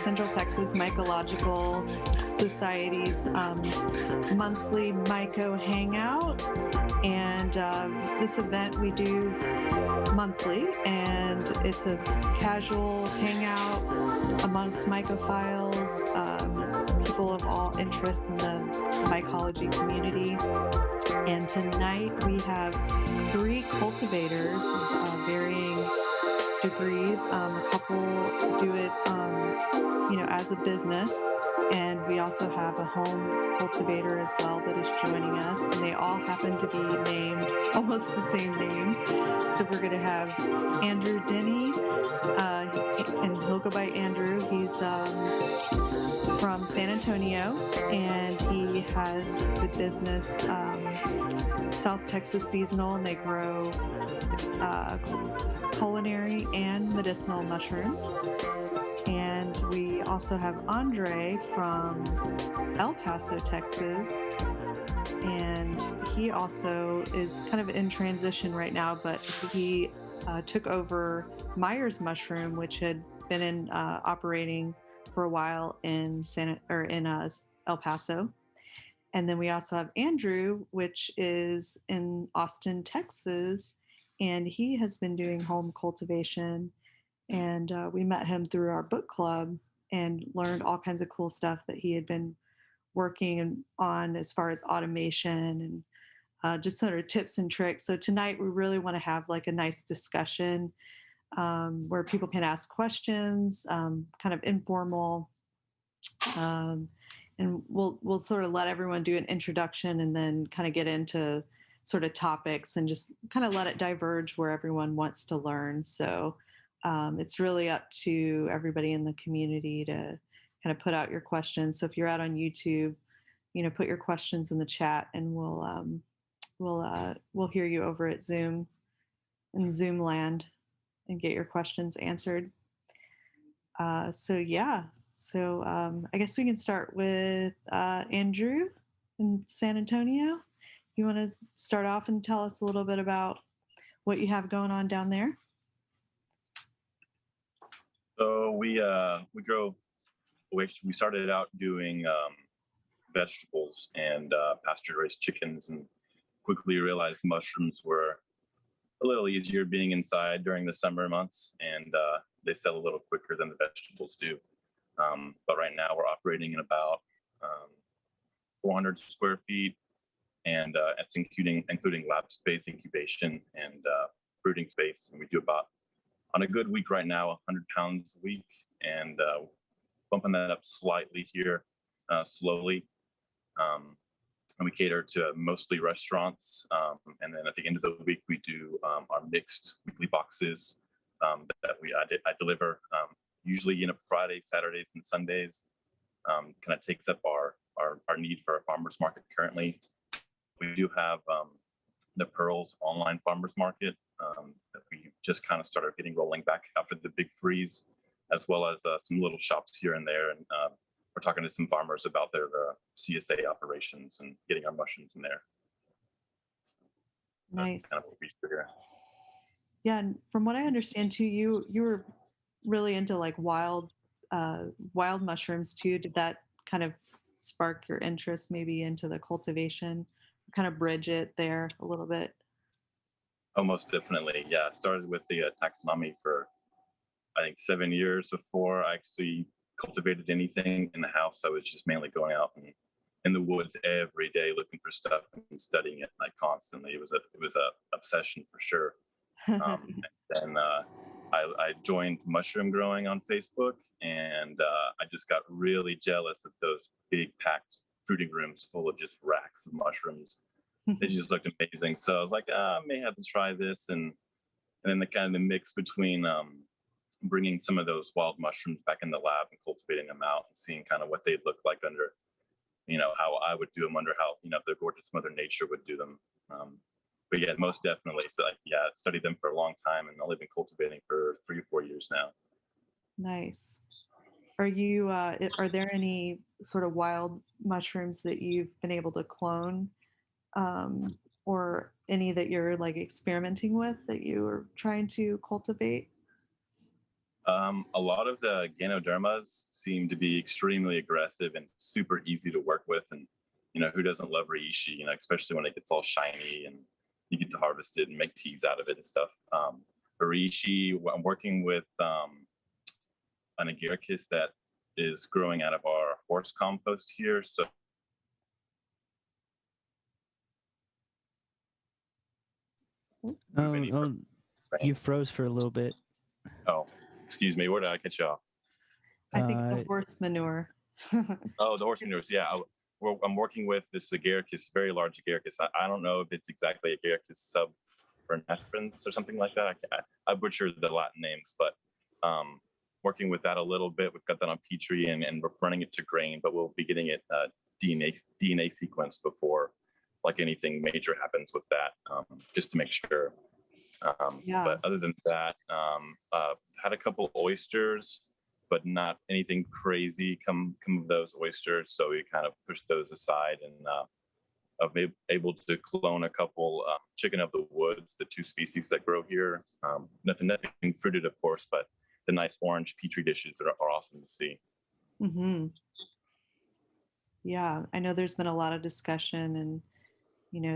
Central Texas Mycological Society's monthly Myco Hangout. And this event we do monthly, and it's a casual hangout amongst mycophiles, people of all interests in the mycology community. And tonight we have 3 cultivators of varying degrees. A couple do it, as a business, and we also have a home cultivator as well that is joining us, and they all happen to be named almost the same name. So we're going to have Andrew Denny, and he'll go by Andrew. He's from San Antonio, and he has the business South Texas Seasonal, and they grow culinary and medicinal mushrooms. And we also have Andre from El Paso, Texas, and he also is kind of in transition right now, but he took over Meyers Mushroom, which had been in operating for a while in El Paso. And then we also have Andrew, which is in Austin, Texas, and he has been doing home cultivation. And we met him through our book club and learned all kinds of cool stuff that he had been working on as far as automation and just sort of tips and tricks. So tonight we really want to have like a nice discussion where people can ask questions, kind of informal. And we'll sort of let everyone do an introduction and then kind of get into sort of topics and just kind of let it diverge where everyone wants to learn. So it's really up to everybody in the community to kind of put out your questions. So if you're out on YouTube, put your questions in the chat, and we'll hear you over at Zoom in Zoom land and get your questions answered. So I guess we can start with Andrew in San Antonio. You want to start off and tell us a little bit about what you have going on down there? So we started out doing vegetables and pasture-raised chickens, and quickly realized mushrooms were a little easier being inside during the summer months, and they sell a little quicker than the vegetables do. But right now we're operating in about 400 square feet, and that's including lab space, incubation, and fruiting space. And we do about, on a good week right now, 100 pounds a week, and bumping that up slightly here, slowly. And we cater to mostly restaurants. And then at the end of the week, we do our mixed weekly boxes that I deliver, usually Fridays, Saturdays, and Sundays. Kind of takes up our need for our farmers market currently. We do have the Pearls online farmers market that we just kind of started getting rolling back after the big freeze, as well as some little shops here and there. And we're talking to some farmers about their CSA operations and getting our mushrooms in there. Nice. That's kind of what we do here. Yeah, and from what I understand too, you were really into like wild mushrooms too. Did that kind of spark your interest maybe into the cultivation? Kind of bridge it there a little bit? Oh, most definitely. Yeah, I started with the taxonomy for, I think, 7 years before I actually cultivated anything in the house. I was just mainly going out and in the woods every day looking for stuff and studying it like constantly. It was a obsession for sure. And then I joined mushroom growing on Facebook, and I just got really jealous of those big packed fruiting rooms full of just racks of mushrooms. They just looked amazing. So I was like, I may have to try this. And then the kind of the mix between bringing some of those wild mushrooms back in the lab and cultivating them out and seeing kind of what they'd look like under, how I would do them, under how, the gorgeous Mother Nature would do them. But yeah, most definitely. So I studied them for a long time, and only been cultivating for 3 or 4 years now. Nice. Are there any sort of wild mushrooms that you've been able to clone, or any that you're like experimenting with that you are trying to cultivate? A lot of the Ganodermas seem to be extremely aggressive and super easy to work with. And, who doesn't love reishi, especially when it gets all shiny and you get to harvest it and make teas out of it and stuff. Reishi, I'm working with an agaricus that is growing out of our horse compost here. So You froze for a little bit. Oh, excuse me. Where did I catch you off? I think the horse manure. Oh, the horse manure. Yeah, I'm working with this agaricus, very large agaricus. I don't know if it's exactly agaricus subfernescens or something like that. I butchered the Latin names, but working with that a little bit. We've got that on Petri and we're running it to grain, but we'll be getting it DNA sequenced before like anything major happens with that, just to make sure. But other than that, had a couple oysters, but not anything crazy come of those oysters. So we kind of pushed those aside, and I've been able to clone a couple chicken of the woods, the 2 species that grow here. Nothing fruited, of course, but the nice orange Petri dishes are awesome to see. Mm-hmm. Yeah, I know there's been a lot of discussion, and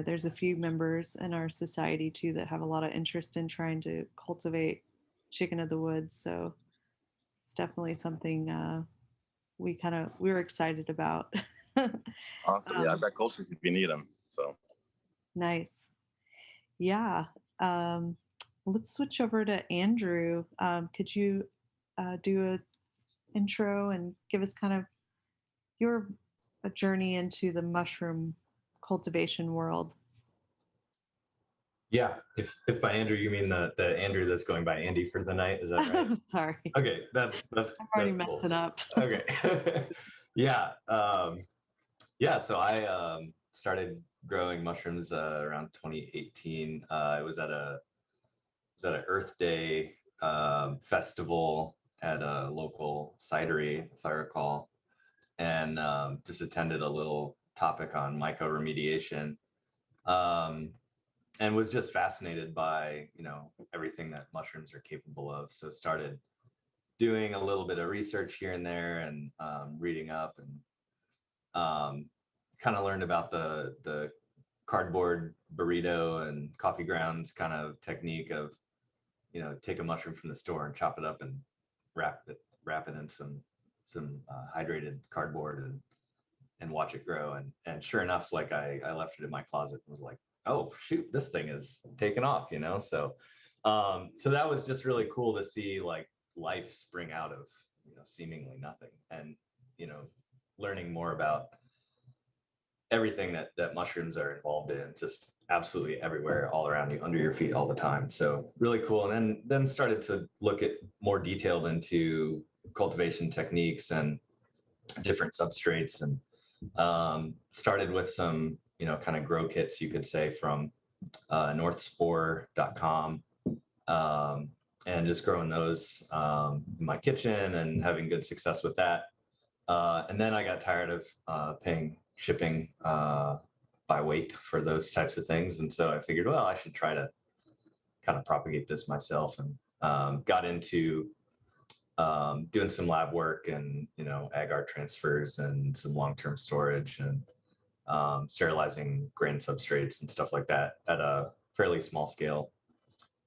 there's a few members in our society too that have a lot of interest in trying to cultivate chicken of the woods. So it's definitely something we were excited about. Awesome. Yeah, I've got cultures if you need them. So nice. Yeah. Let's switch over to Andrew. Could you do an intro and give us kind of your journey into the mushroom cultivation world? Yeah, if by Andrew you mean the Andrew that's going by Andy for the night, is that right? Sorry. Okay, that's I'm already cool. messing up. Okay. Yeah. So I started growing mushrooms around 2018. I was at a Earth Day festival at a local cidery, if I recall, and just attended a little topic on mycoremediation. And was just fascinated by everything that mushrooms are capable of. So started doing a little bit of research here and there, and reading up, and kind of learned about the cardboard burrito and coffee grounds kind of technique of take a mushroom from the store and chop it up and wrap it in some hydrated cardboard and watch it grow. And sure enough, like I left it in my closet and was like, oh shoot, this thing is taking off, so that was just really cool to see like life spring out of seemingly nothing, and learning more about everything that mushrooms are involved in, just absolutely everywhere, all around you, under your feet, all the time. So really cool. And then started to look at more detailed into cultivation techniques and different substrates, and started with some kind of grow kits, you could say, from northspore.com, and just growing those in my kitchen and having good success with that. And then I got tired of paying shipping by weight for those types of things, and so I figured, well, I should try to kind of propagate this myself, and got into doing some lab work and agar transfers and some long-term storage, and sterilizing grain substrates and stuff like that at a fairly small scale.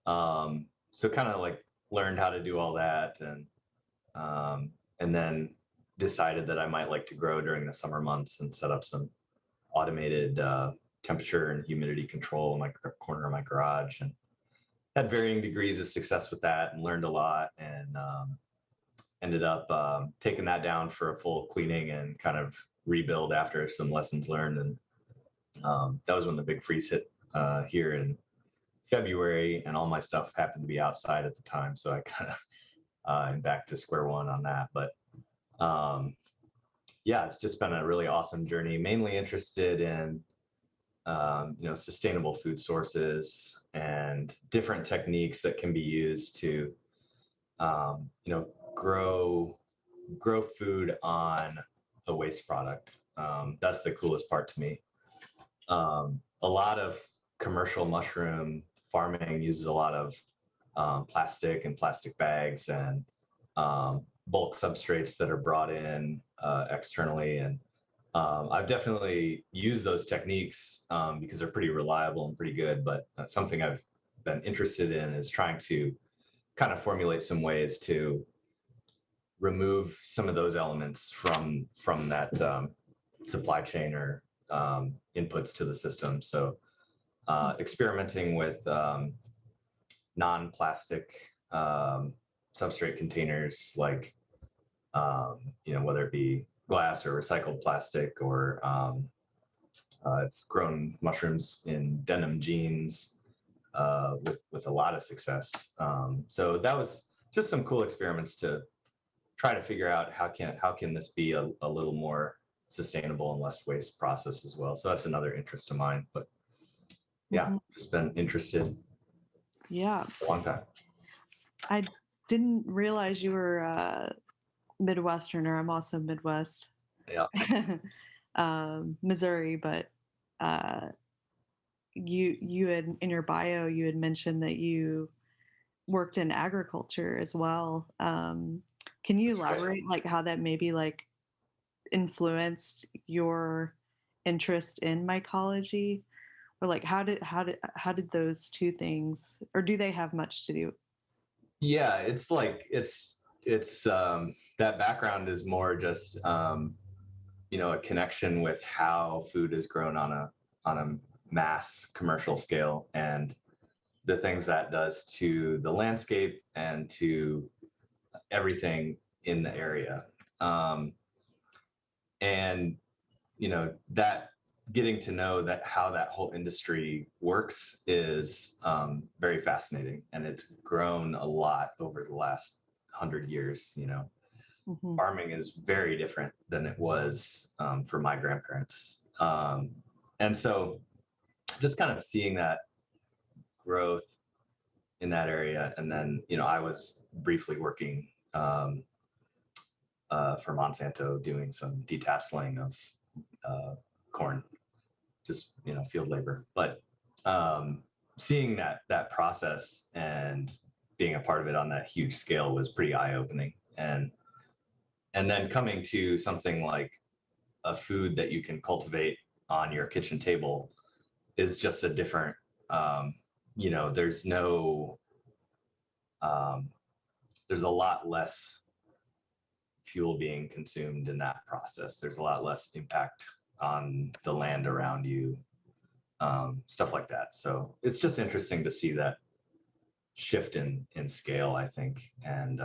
So kind of like learned how to do all that, and then decided that I might like to grow during the summer months and set up some automated temperature and humidity control in my corner of my garage, and had varying degrees of success with that, and learned a lot, and ended up taking that down for a full cleaning and kind of rebuild after some lessons learned. And that was when the big freeze hit here in February, and all my stuff happened to be outside at the time. So I kind of am back to square one on that. But yeah, it's just been a really awesome journey, mainly interested in sustainable food sources and different techniques that can be used to grow food on a waste product. That's the coolest part to me. A lot of commercial mushroom farming uses a lot of plastic and plastic bags, and bulk substrates that are brought in externally. And I've definitely used those techniques because they're pretty reliable and pretty good, but something I've been interested in is trying to kind of formulate some ways to remove some of those elements from that supply chain or inputs to the system. So experimenting with non-plastic substrate containers, like whether it be glass or recycled plastic, or I've grown mushrooms in denim jeans with a lot of success. So that was just some cool experiments to try to figure out how can this be a little more sustainable and less waste process as well. So that's another interest of mine. But yeah, just been interested. Yeah. For a long time. I didn't realize you were Midwesterner. I'm also Midwest. Yeah. Missouri, but you had in your bio you had mentioned that you worked in agriculture as well. Can you elaborate like how that maybe like influenced your interest in mycology, or like how did those two things, or do they have much to do? Yeah, it's like it's that background is more just a connection with how food is grown on a mass commercial scale, and the things that does to the landscape and to everything in the area. And that getting to know that how that whole industry works is very fascinating, and it's grown a lot over the last 100 years. Farming is very different than it was for my grandparents, and so just kind of seeing that growth in that area. And then I was briefly working for Monsanto doing some detasseling of corn, just field labor. But seeing that process and being a part of it on that huge scale was pretty eye-opening. And then coming to something like a food that you can cultivate on your kitchen table is just a different, there's no, there's a lot less fuel being consumed in that process. There's a lot less impact on the land around you, stuff like that. So it's just interesting to see that shift in scale, I think. And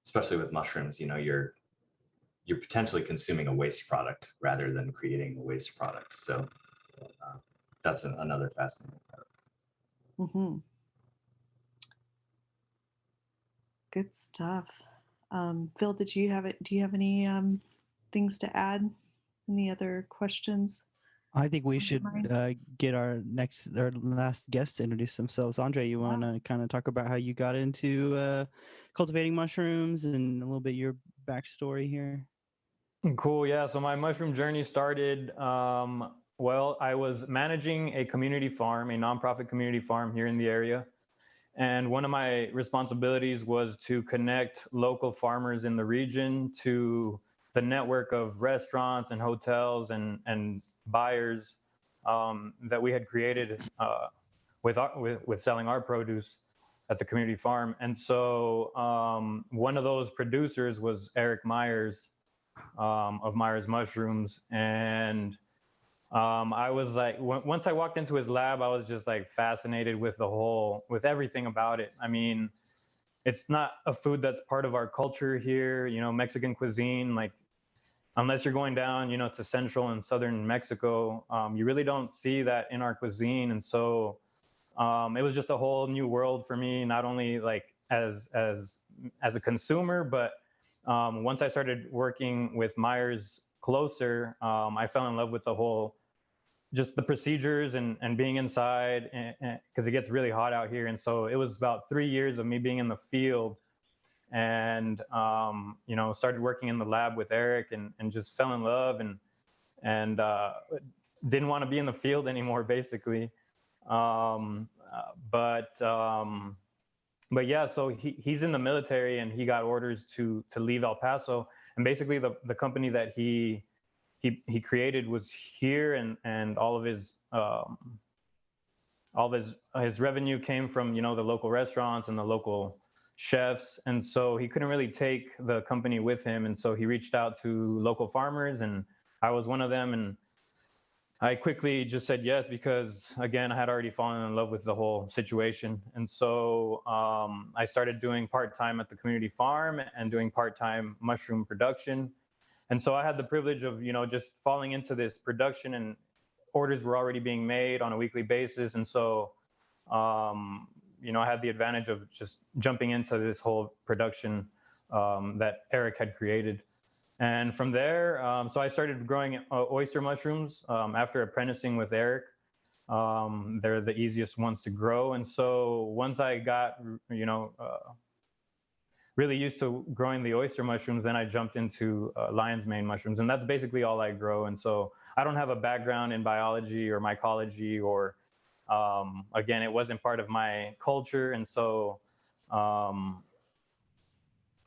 especially with mushrooms, you're potentially consuming a waste product rather than creating a waste product. So that's another fascinating part. Mm-hmm. Good stuff. Phil, do you have any things to add? Any other questions? I think we should get our last guest to introduce themselves. Andre, you want to kind of talk about how you got into cultivating mushrooms and a little bit your backstory here? Cool. Yeah. So my mushroom journey started, I was managing a community farm, a nonprofit community farm here in the area. And one of my responsibilities was to connect local farmers in the region to the network of restaurants and hotels and buyers that we had created with selling our produce at the community farm. And so one of those producers was Eric Meyers of Meyers Mushrooms. And I was like, once I walked into his lab, I was just like fascinated with with everything about it. I mean, it's not a food that's part of our culture here, Mexican cuisine, like unless you're going down, to central and southern Mexico, you really don't see that in our cuisine. And so it was just a whole new world for me, not only like as a consumer, but once I started working with Meyers closer, I fell in love with just the procedures and being inside, because it gets really hot out here. And so it was about 3 years of me being in the field and, started working in the lab with Eric and just fell in love and didn't want to be in the field anymore, basically. but yeah, so he's in the military and he got orders to leave El Paso, and basically the company that he created was here, and all of his revenue came from, you know, the local restaurants and the local chefs, and so he couldn't really take the company with him, and so he reached out to local farmers, and I was one of them, and I quickly just said yes because, again, I had already fallen in love with the whole situation. And so I started doing part-time at the community farm and doing part-time mushroom production. And so I had the privilege of, you know, just falling into this production, and orders were already being made on a weekly basis. And so, you know, I had the advantage of just jumping into this whole production that Eric had created. And from there, so I started growing oyster mushrooms after apprenticing with Eric. They're the easiest ones to grow. And so once I got, you know, really used to growing the oyster mushrooms, then I jumped into lion's mane mushrooms. And that's basically all I grow. And so I don't have a background in biology or mycology, or, again, it wasn't part of my culture. And so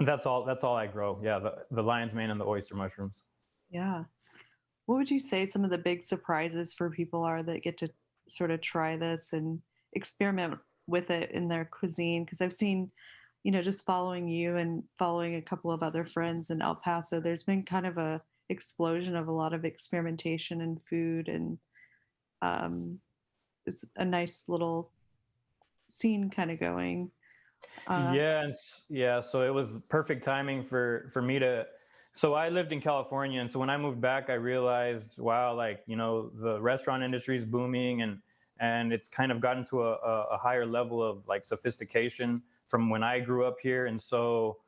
that's all I grow. Yeah, the lion's mane and the oyster mushrooms. Yeah. What would you say some of the big surprises for people are that get to sort of try this and experiment with it in their cuisine? Because I've seen, you know, just following you and following a couple of other friends in El Paso, there's been kind of a explosion of a lot of experimentation in food, and it's a nice little scene kind of going. Yeah, yeah. So it was perfect timing for me to. So I lived in California, and so when I moved back, I realized, wow, like, you know, the restaurant industry is booming, and it's kind of gotten to a higher level of like sophistication from when I grew up here, and so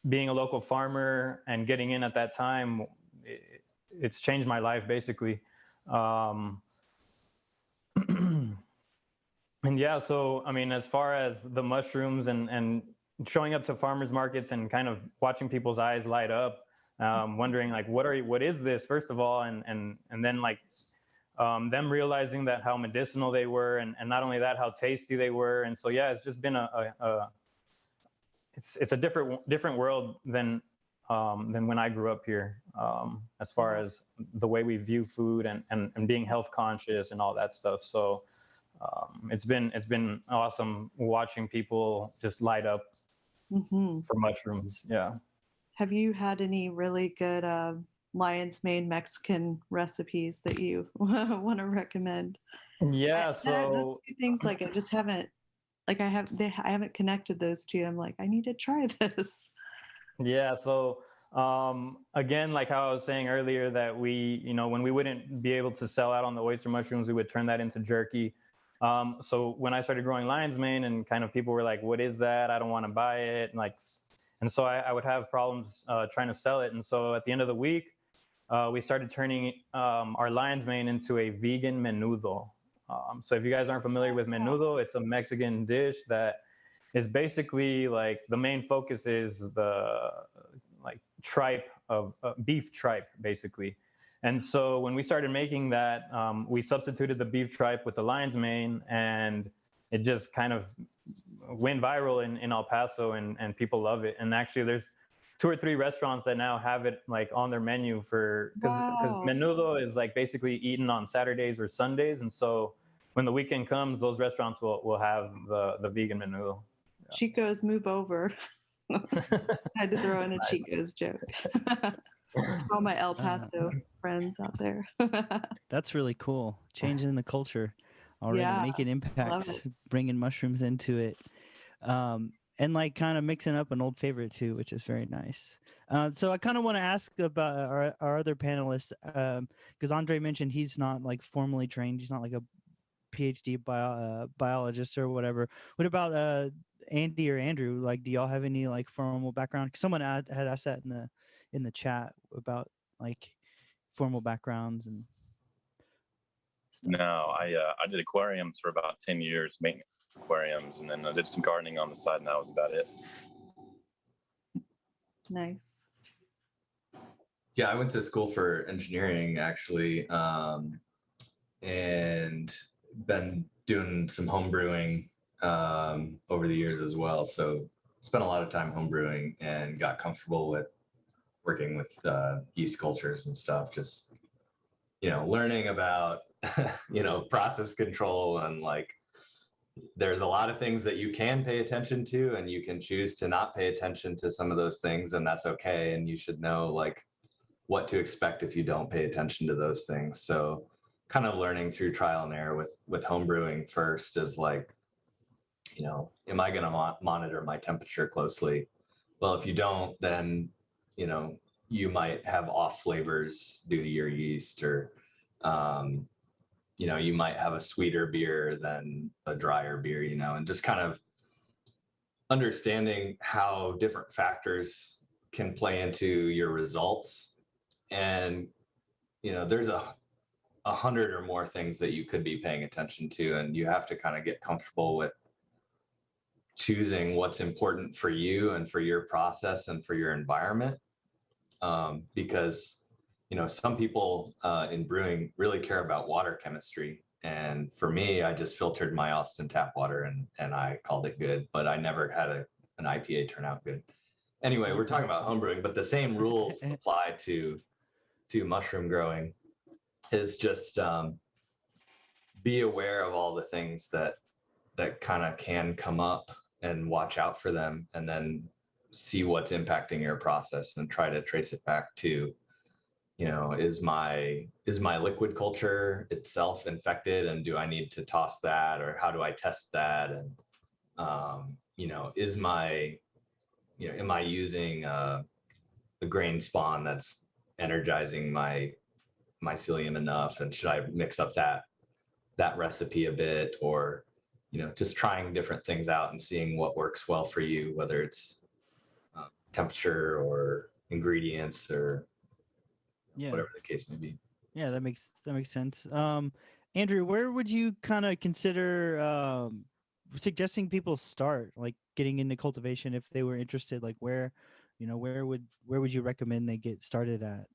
being a local farmer and getting in at that time, it's changed my life basically. And yeah, so I mean, as far as the mushrooms and showing up to farmers markets and kind of watching people's eyes light up, wondering like, what is this, first of all, and then like them realizing that how medicinal they were, and not only that, how tasty they were. And so yeah, it's just been it's a different world than when I grew up here, as far as the way we view food and being health conscious and all that stuff. So it's been awesome watching people just light up for mushrooms. Yeah. Have you had any really good lion's mane Mexican recipes that you want to recommend? Yeah. Those So two things, like, I just haven't, like, I haven't connected those two. I'm like, I need to try this. yeah. So again, like how I was saying earlier, that we, you know, when we wouldn't be able to sell out on the oyster mushrooms, we would turn that into jerky. So when I started growing lion's mane, and kind of people were like, what is that? I don't want to buy it. And so I would have problems trying to sell it. And so at the end of the week, we started turning our lion's mane into a vegan menudo. So if you guys aren't familiar with menudo, it's a Mexican dish that is basically like, the main focus is the like tripe of beef tripe, basically. And so when we started making that, we substituted the beef tripe with the lion's mane, and it just kind of went viral in El Paso, and people love it. And actually, there's 2 or 3 restaurants that now have it like on their menu, because menudo is like basically eaten on Saturdays or Sundays. And so when the weekend comes, those restaurants will have the vegan menudo. Yeah. Chico's, move over. I had to throw in a Chico's joke. For all my El Paso friends out there. That's really cool. Changing the culture already, making impacts, bringing mushrooms into it. And like kind of mixing up an old favorite too, which is very nice. So I kind of want to ask about our other panelists, because Andre mentioned he's not like formally trained. He's not like a PhD biologist or whatever. What about Andy or Andrew? Like, do y'all have any like formal background? 'Cause someone had asked that in the chat about like formal backgrounds and stuff. No, I did aquariums for about 10 years, maintenance aquariums, and then I did some gardening on the side, and that was about it. Nice. Yeah, I went to school for engineering actually, and been doing some home brewing over the years as well. So spent a lot of time home brewing and got comfortable with working with yeast cultures and stuff. Just, learning about, process control, and like, there's a lot of things that you can pay attention to, and you can choose to not pay attention to some of those things, and that's okay. And you should know like what to expect if you don't pay attention to those things. So kind of learning through trial and error with home brewing first is like, am I going to monitor my temperature closely? Well, if you don't, then, you might have off flavors due to your yeast, or, you might have a sweeter beer than a drier beer, and just kind of understanding how different factors can play into your results. And, there's 100 or more things that you could be paying attention to, and you have to kind of get comfortable with choosing what's important for you and for your process and for your environment. Because, some people in brewing really care about water chemistry. And for me, I just filtered my Austin tap water and I called it good, but I never had an IPA turn out good. Anyway, we're talking about home brewing, but the same rules apply to mushroom growing. Is just be aware of all the things that kind of can come up, and watch out for them, and then see what's impacting your process and try to trace it back to, is my liquid culture itself infected, and do I need to toss that, or how do I test that? And is my, am I using a grain spawn that's energizing my mycelium enough, and should I mix up that recipe a bit, or just trying different things out and seeing what works well for you, whether it's temperature or ingredients or whatever the case may be. Yeah, that makes sense. Andrew, where would you kind of consider suggesting people start, like getting into cultivation if they were interested? Like where would you recommend they get started at?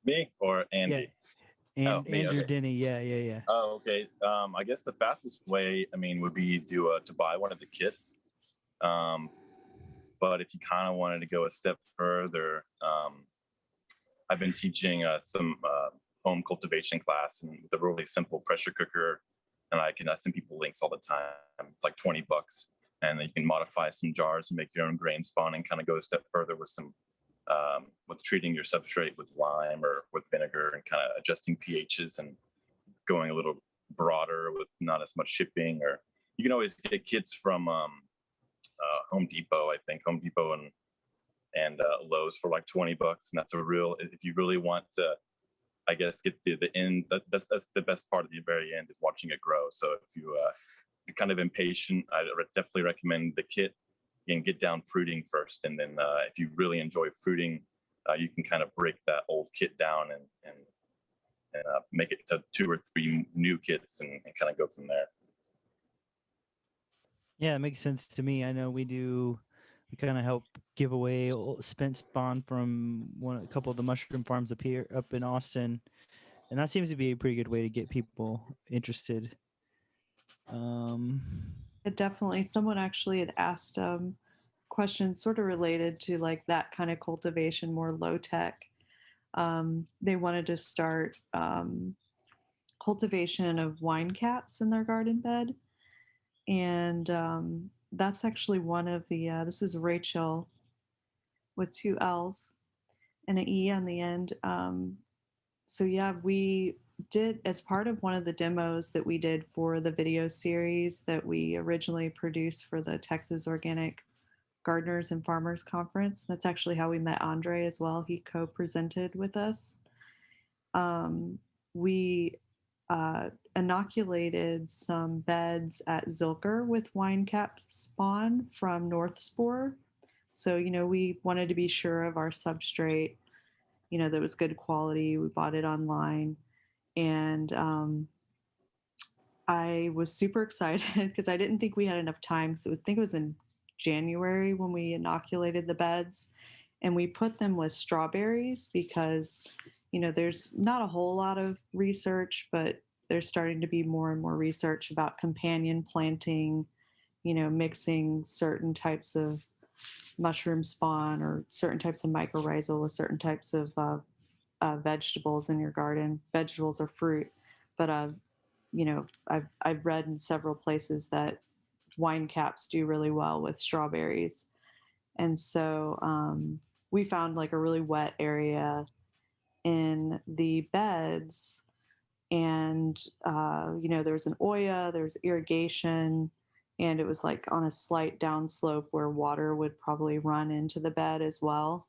Me or Andy? Yeah, Me, Andrew, okay. Denny. Yeah. Oh, okay. I guess the fastest way, would be to buy one of the kits. But if you kind of wanted to go a step further, I've been teaching some home cultivation class, and with a really simple pressure cooker, and I send people links all the time. It's like $20, and you can modify some jars and make your own grain spawn, and kind of go a step further with some with treating your substrate with lime or with vinegar, and kind of adjusting pHs and going a little broader with not as much shipping. Or you can always get kits from Home Depot, I think Home Depot and Lowe's for like $20, and that's a real, if you really want to, I guess, get the end. That's the best part of the very end, is watching it grow. So if you're kind of impatient, I definitely recommend the kit. You can get down fruiting first, and then if you really enjoy fruiting, you can kind of break that old kit down and make it to 2 or 3 new kits, and kind of go from there. Yeah, it makes sense to me. I know we kind of help give away spent spawn from a couple of the mushroom farms up in Austin, and that seems to be a pretty good way to get people interested. It definitely, someone actually had asked questions sort of related to like that kind of cultivation, more low tech. They wanted to start cultivation of wine caps in their garden bed, and that's actually one of the this is Rachel with 2 L's and an E on the end. So yeah, we did, as part of one of the demos that we did for the video series that we originally produced for the Texas Organic Gardeners and Farmers Conference. That's actually how we met Andre as well. He co-presented with us. We inoculated some beds at Zilker with wine cap spawn from North Spore. So, we wanted to be sure of our substrate, that was good quality. We bought it online. And I was super excited because I didn't think we had enough time. So I think it was in January when we inoculated the beds, and we put them with strawberries because, there's not a whole lot of research, but there's starting to be more and more research about companion planting, mixing certain types of mushroom spawn or certain types of mycorrhizal with certain types of vegetables in your garden, vegetables or fruit. But I've read in several places that wine caps do really well with strawberries, and so we found like a really wet area in the beds, and there was an oya, there was irrigation, and it was like on a slight downslope where water would probably run into the bed as well.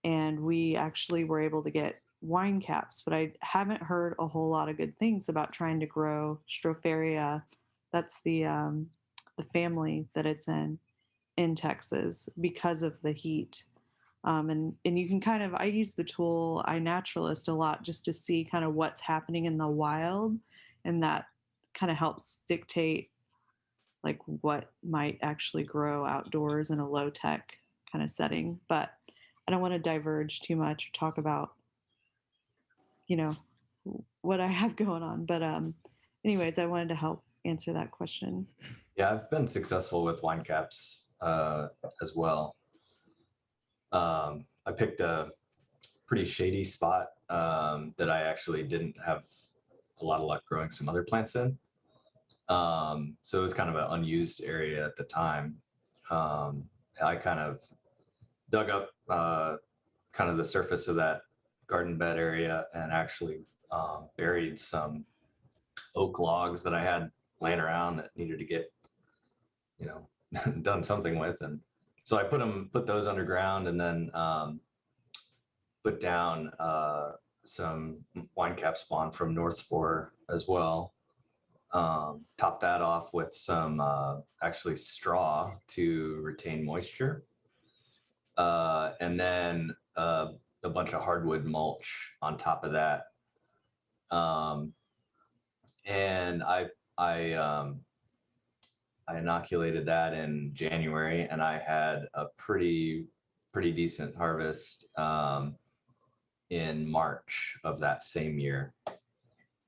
And we actually were able to get wine caps, but I haven't heard a whole lot of good things about trying to grow Stropharia. That's the family that it's in Texas because of the heat. And you can kind of, I use the tool iNaturalist a lot just to see kind of what's happening in the wild, and that kind of helps dictate like what might actually grow outdoors in a low tech kind of setting. But I don't want to diverge too much or talk about, what I have going on. But anyways, I wanted to help answer that question. Yeah, I've been successful with wine caps as well. I picked a pretty shady spot that I actually didn't have a lot of luck growing some other plants in. So it was kind of an unused area at the time. I kind of dug up kind of the surface of that garden bed area and actually buried some oak logs that I had laying around that needed to get, done something with. And so I put those underground, and then put down some wine cap spawn from North Spore as well. Top that off with some actually straw to retain moisture. And then a bunch of hardwood mulch on top of that. And I inoculated that in January, and I had a pretty decent harvest in March of that same year.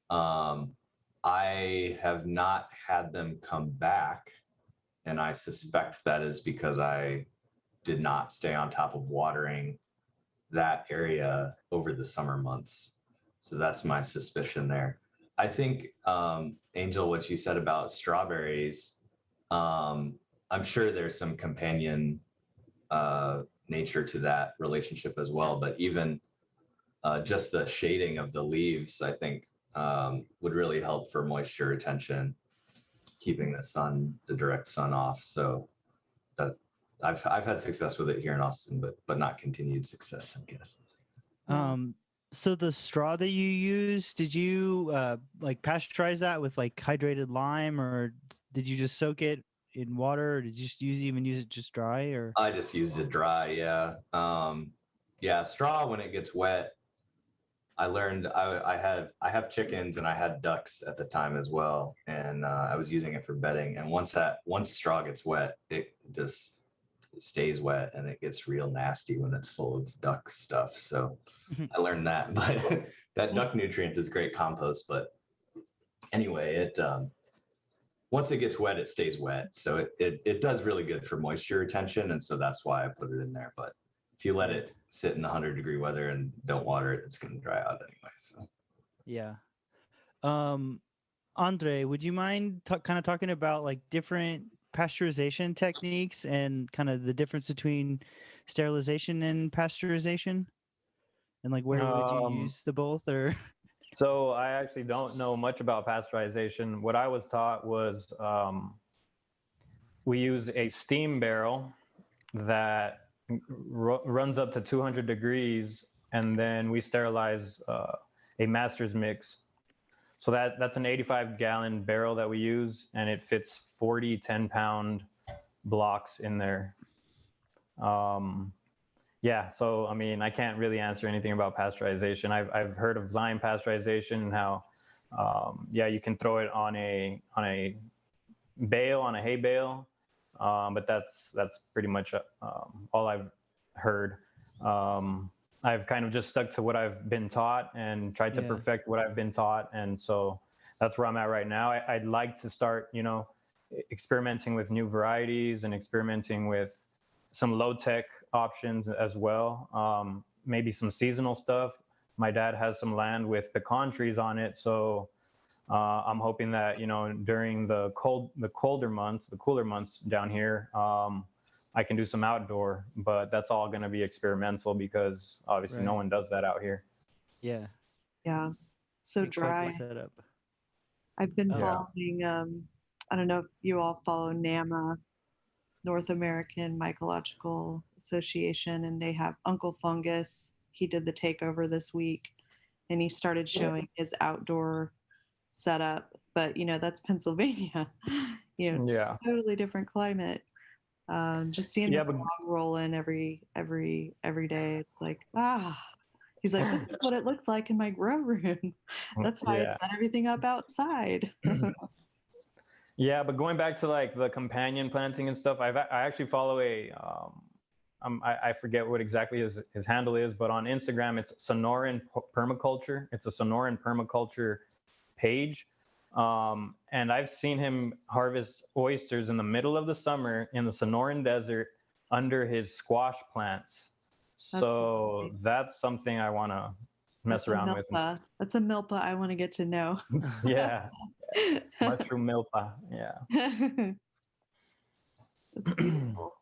I have not had them come back, and I suspect that is because I did not stay on top of watering that area over the summer months. So that's my suspicion there. I think, Angel, what you said about strawberries, I'm sure there's some companion nature to that relationship as well, but even just the shading of the leaves, I think, would really help for moisture retention, keeping the direct sun off. So that I've had success with it here in Austin, but not continued success, I guess. So the straw that you used, did you like pasteurize that with like hydrated lime, or did you just soak it in water, or did you just even use it just dry? Or I just used it dry, yeah. Yeah, straw when it gets wet. I learned I have chickens and I had ducks at the time as well, and I was using it for bedding. And once straw gets wet, it stays wet, and it gets real nasty when it's full of duck stuff. So I learned that, but that duck nutrient is great compost. But anyway, once it gets wet, it stays wet. So it does really good for moisture retention, and so that's why I put it in there. But if you let it sit in 100-degree weather and don't water it, it's going to dry out anyway. So yeah. Andre, would you mind kind of talking about like different pasteurization techniques and kind of the difference between sterilization and pasteurization, and like where would you use the both? Or So I actually don't know much about pasteurization. What I was taught was we use a steam barrel that runs up to 200 degrees, and then we sterilize a master's mix. So that's an 85-gallon barrel that we use, and it fits 40 10-pound blocks in there. Yeah, so I mean, I can't really answer anything about pasteurization. I've heard of lime pasteurization and how, you can throw it on a bale, on a hay bale, but that's pretty much all I've heard. I've kind of just stuck to what I've been taught and tried to perfect what I've been taught, and so that's where I'm at right now. I'd like to start, experimenting with new varieties and experimenting with some low tech options as well. Maybe some seasonal stuff. My dad has some land with pecan trees on it, so I'm hoping that during the cooler months down here, I can do some outdoor. But that's all going to be experimental because obviously no Right. one does that out here. Yeah. Yeah. So Be quite the dry. setup. I've been Oh. following, I don't know if you all follow NAMA, North American Mycological Association, and they have Uncle Fungus. He did the takeover this week, and he started showing his outdoor setup. But that's Pennsylvania, Yeah. totally different climate. Just seeing the Yeah, but fog roll in every day. It's like, he's like, this is what it looks like in my grow room. That's why I yeah. set everything up outside. Yeah, but going back to like the companion planting and stuff, I actually follow I forget what exactly his handle is, but on Instagram it's Sonoran Permaculture. It's a Sonoran Permaculture page, and I've seen him harvest oysters in the middle of the summer in the Sonoran Desert under his squash plants. So that's something I want to mess around with. That's a milpa I want to get to know. Yeah, mushroom milpa. Yeah. That's beautiful.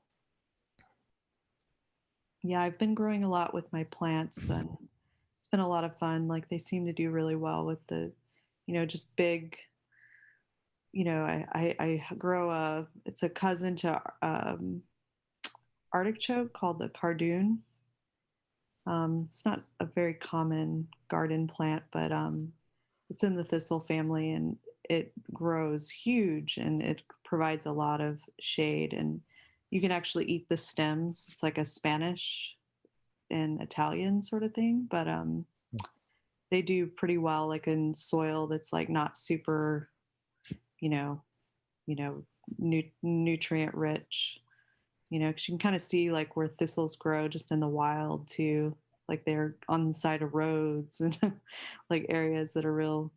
Yeah, I've been growing a lot with my plants, and it's been a lot of fun. Like they seem to do really well with the, just big. I grow it's a cousin to artichoke called the cardoon. It's not a very common garden plant, but it's in the thistle family, and it grows huge, and it provides a lot of shade, and you can actually eat the stems. It's like a Spanish and Italian sort of thing, but they do pretty well like in soil that's like not super, you know, nutrient rich, because you can kind of see like where thistles grow just in the wild too, like they're on the side of roads and like areas that are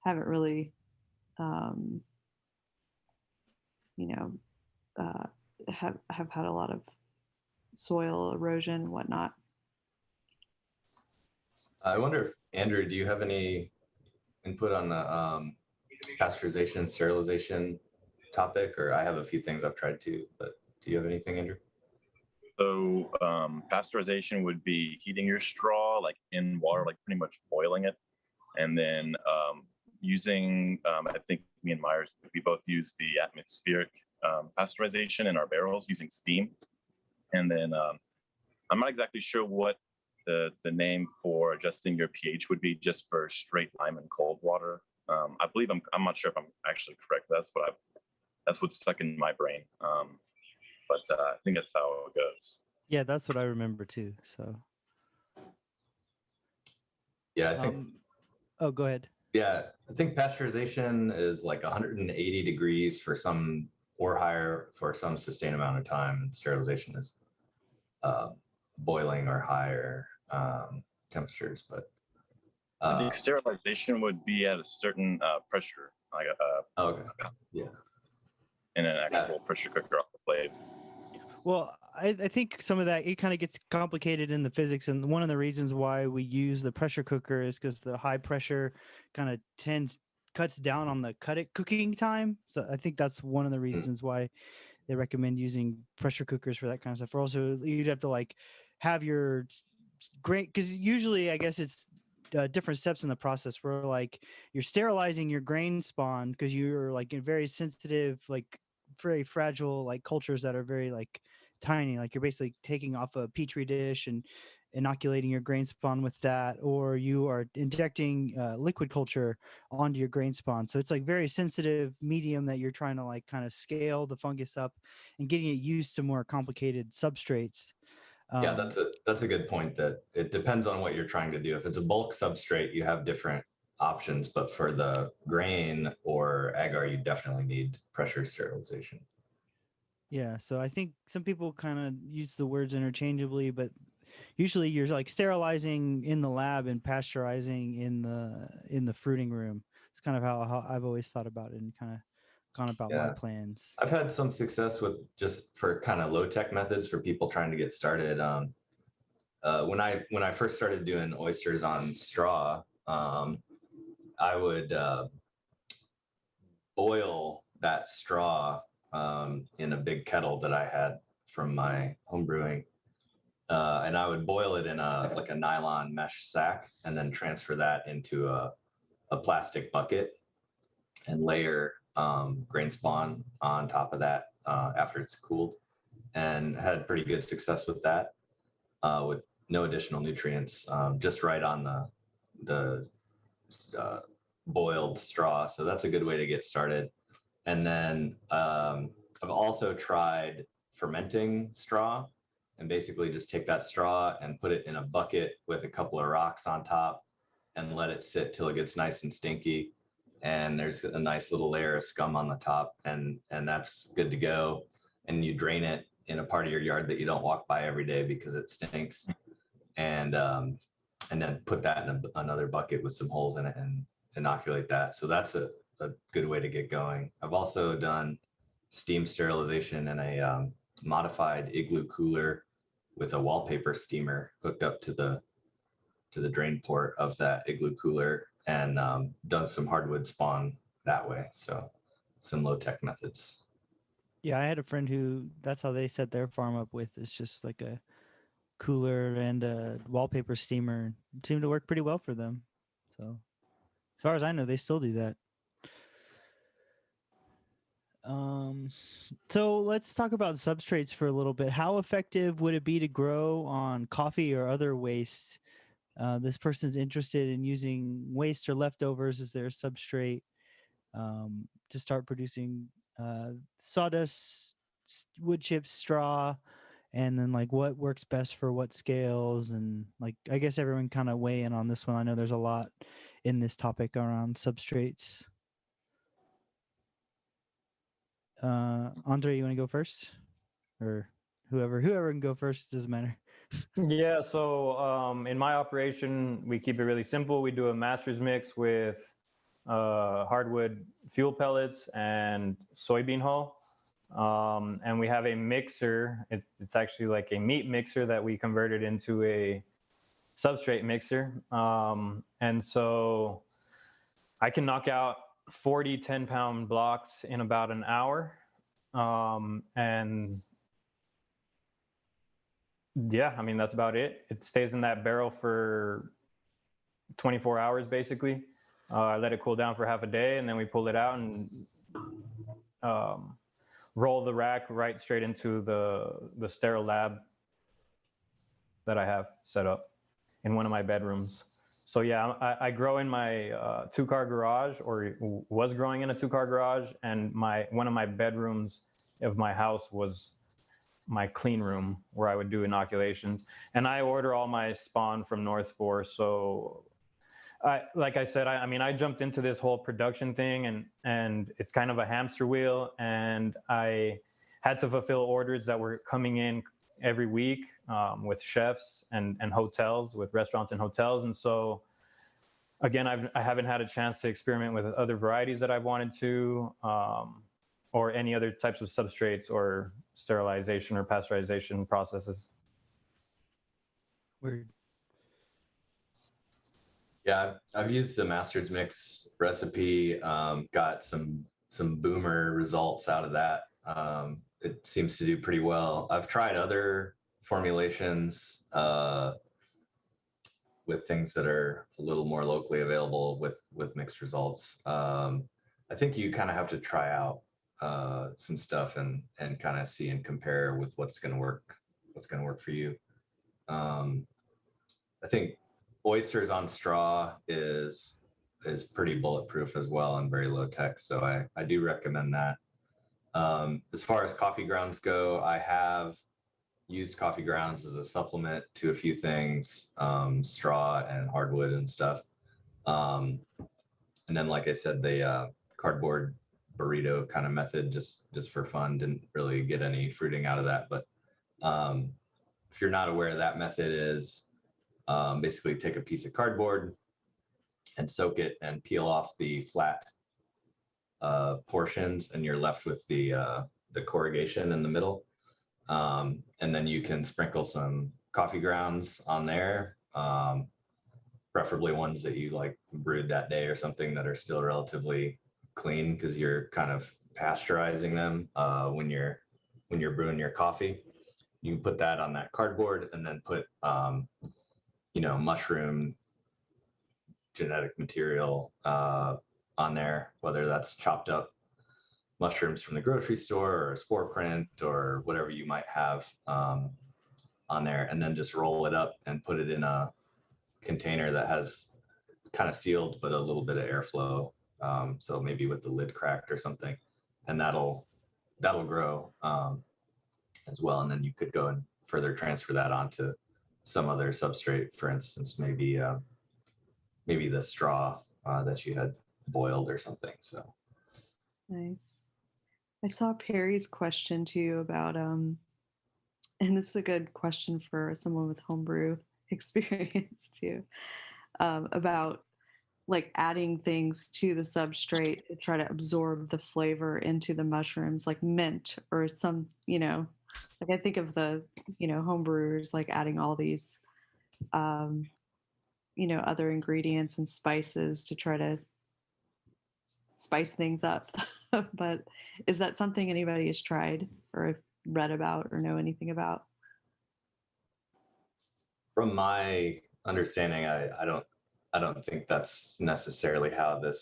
haven't really, um, you know, have had a lot of soil erosion and whatnot. I wonder if, Andrew, do you have any input on the pasteurization, sterilization topic? Or I have a few things I've tried to, but do you have anything, Andrew? So pasteurization would be heating your straw like in water, like pretty much boiling it. And then using, I think me and Meyers, we both use the atmospheric pasteurization in our barrels using steam. And then I'm not exactly sure what the name for adjusting your pH would be just for straight lime and cold water. I believe I'm not sure if I'm actually correct. That's what's stuck in my brain. But I think that's how it goes. Yeah, that's what I remember too. So Yeah, I think. Oh, go ahead. Yeah, I think pasteurization is like 180 degrees for some or higher for some sustained amount of time. And sterilization is boiling or higher temperatures. But I think sterilization would be at a certain pressure, like okay, yeah, in an actual pressure cooker off the blade. Well, I think some of that, it kind of gets complicated in the physics. And one of the reasons why we use the pressure cooker is because the high pressure kind of cuts down on the cooking time. So I think that's one of the reasons why they recommend using pressure cookers for that kind of stuff. Or also you'd have to like have your grain, because usually I guess it's different steps in the process where like you're sterilizing your grain spawn because you're like in very sensitive, like very fragile, like cultures that are very like tiny, like you're basically taking off a petri dish and inoculating your grain spawn with that, or you are injecting liquid culture onto your grain spawn. So it's like very sensitive medium that you're trying to like kind of scale the fungus up and getting it used to more complicated substrates. Yeah, that's a good point, that it depends on what you're trying to do. If it's a bulk substrate, you have different options, but for the grain or agar, you definitely need pressure sterilization. Yeah, so I think some people kind of use the words interchangeably, but usually you're like sterilizing in the lab and pasteurizing in the fruiting room. It's kind of how I've always thought about it and kind of gone about my Yeah. plans. I've had some success with just for kind of low tech methods for people trying to get started. When I first started doing oysters on straw, I would boil that straw in a big kettle that I had from my home brewing, and I would boil it in a nylon mesh sack, and then transfer that into a plastic bucket and layer grain spawn on top of that after it's cooled, and had pretty good success with that with no additional nutrients, just right on the boiled straw. So that's a good way to get started. And then I've also tried fermenting straw, and basically just take that straw and put it in a bucket with a couple of rocks on top and let it sit till it gets nice and stinky. And there's a nice little layer of scum on the top, and that's good to go. And you drain it in a part of your yard that you don't walk by every day because it stinks. And then put that in another bucket with some holes in it and inoculate that. So that's a good way to get going. I've also done steam sterilization in a modified igloo cooler with a wallpaper steamer hooked up to the drain port of that igloo cooler, and done some hardwood spawn that way. So some low tech methods. Yeah, I had a friend who that's how they set their farm up with. It's just like a cooler and a wallpaper steamer. It seemed to work pretty well for them. So as far as I know, they still do that. So let's talk about substrates for a little bit. How effective would it be to grow on coffee or other waste? This person's interested in using waste or leftovers as their substrate to start producing sawdust, wood chips, straw, and then like what works best for what scales. And like, I guess everyone kind of weigh in on this one. I know there's a lot in this topic around substrates. Andre, you want to go first, or whoever can go first, doesn't matter. Yeah, so in my operation, we keep it really simple. We do a master's mix with hardwood fuel pellets and soybean hull. And we have a mixer. It's actually like a meat mixer that we converted into a substrate mixer. And so I can knock out 40 10-pound blocks in about an hour. And yeah, I mean, that's about it. It stays in that barrel for 24 hours, basically. I let it cool down for half a day, and then we pull it out and roll the rack right straight into the sterile lab that I have set up in one of my bedrooms. So yeah, I grow in my 2-car garage, or was growing in a 2-car garage, and one of my bedrooms of my house was my clean room where I would do inoculations. And I order all my spawn from North Spore. So like I said, I mean, I jumped into this whole production thing, and it's kind of a hamster wheel, and I had to fulfill orders that were coming in every week with chefs and hotels, with restaurants and hotels. And so again, I haven't had a chance to experiment with other varieties that I've wanted to, or any other types of substrates or sterilization or pasteurization processes. Weird. Yeah, I've used the master's mix recipe, got some boomer results out of that. It seems to do pretty well. I've tried other formulations with things that are a little more locally available with mixed results. I think you kind of have to try out some stuff and kind of see and compare with what's going to work for you. I think oysters on straw is pretty bulletproof as well and very low tech. So I do recommend that. As far as coffee grounds go, I have used coffee grounds as a supplement to a few things, straw and hardwood and stuff. And then, like I said, the cardboard burrito kind of method, just for fun, didn't really get any fruiting out of that. But if you're not aware, that method is basically take a piece of cardboard and soak it and peel off the flat portions, and you're left with the corrugation in the middle. And then you can sprinkle some coffee grounds on there, preferably ones that you like brewed that day or something that are still relatively clean, because you're kind of pasteurizing them when you're brewing your coffee. You can put that on that cardboard and then put mushroom genetic material on there, whether that's chopped up mushrooms from the grocery store or a spore print or whatever you might have on there, and then just roll it up and put it in a container that has kind of sealed but a little bit of airflow, so maybe with the lid cracked or something, and that'll grow as well. And then you could go and further transfer that onto some other substrate, for instance, maybe the straw that you had boiled or something. So Nice. I saw Perry's question too about and this is a good question for someone with homebrew experience too, about like adding things to the substrate to try to absorb the flavor into the mushrooms, like mint or some, like I think of the, homebrewers like adding all these, other ingredients and spices to try to spice things up. But is that something anybody has tried or read about or know anything about? from my understanding, I don't think that's necessarily how that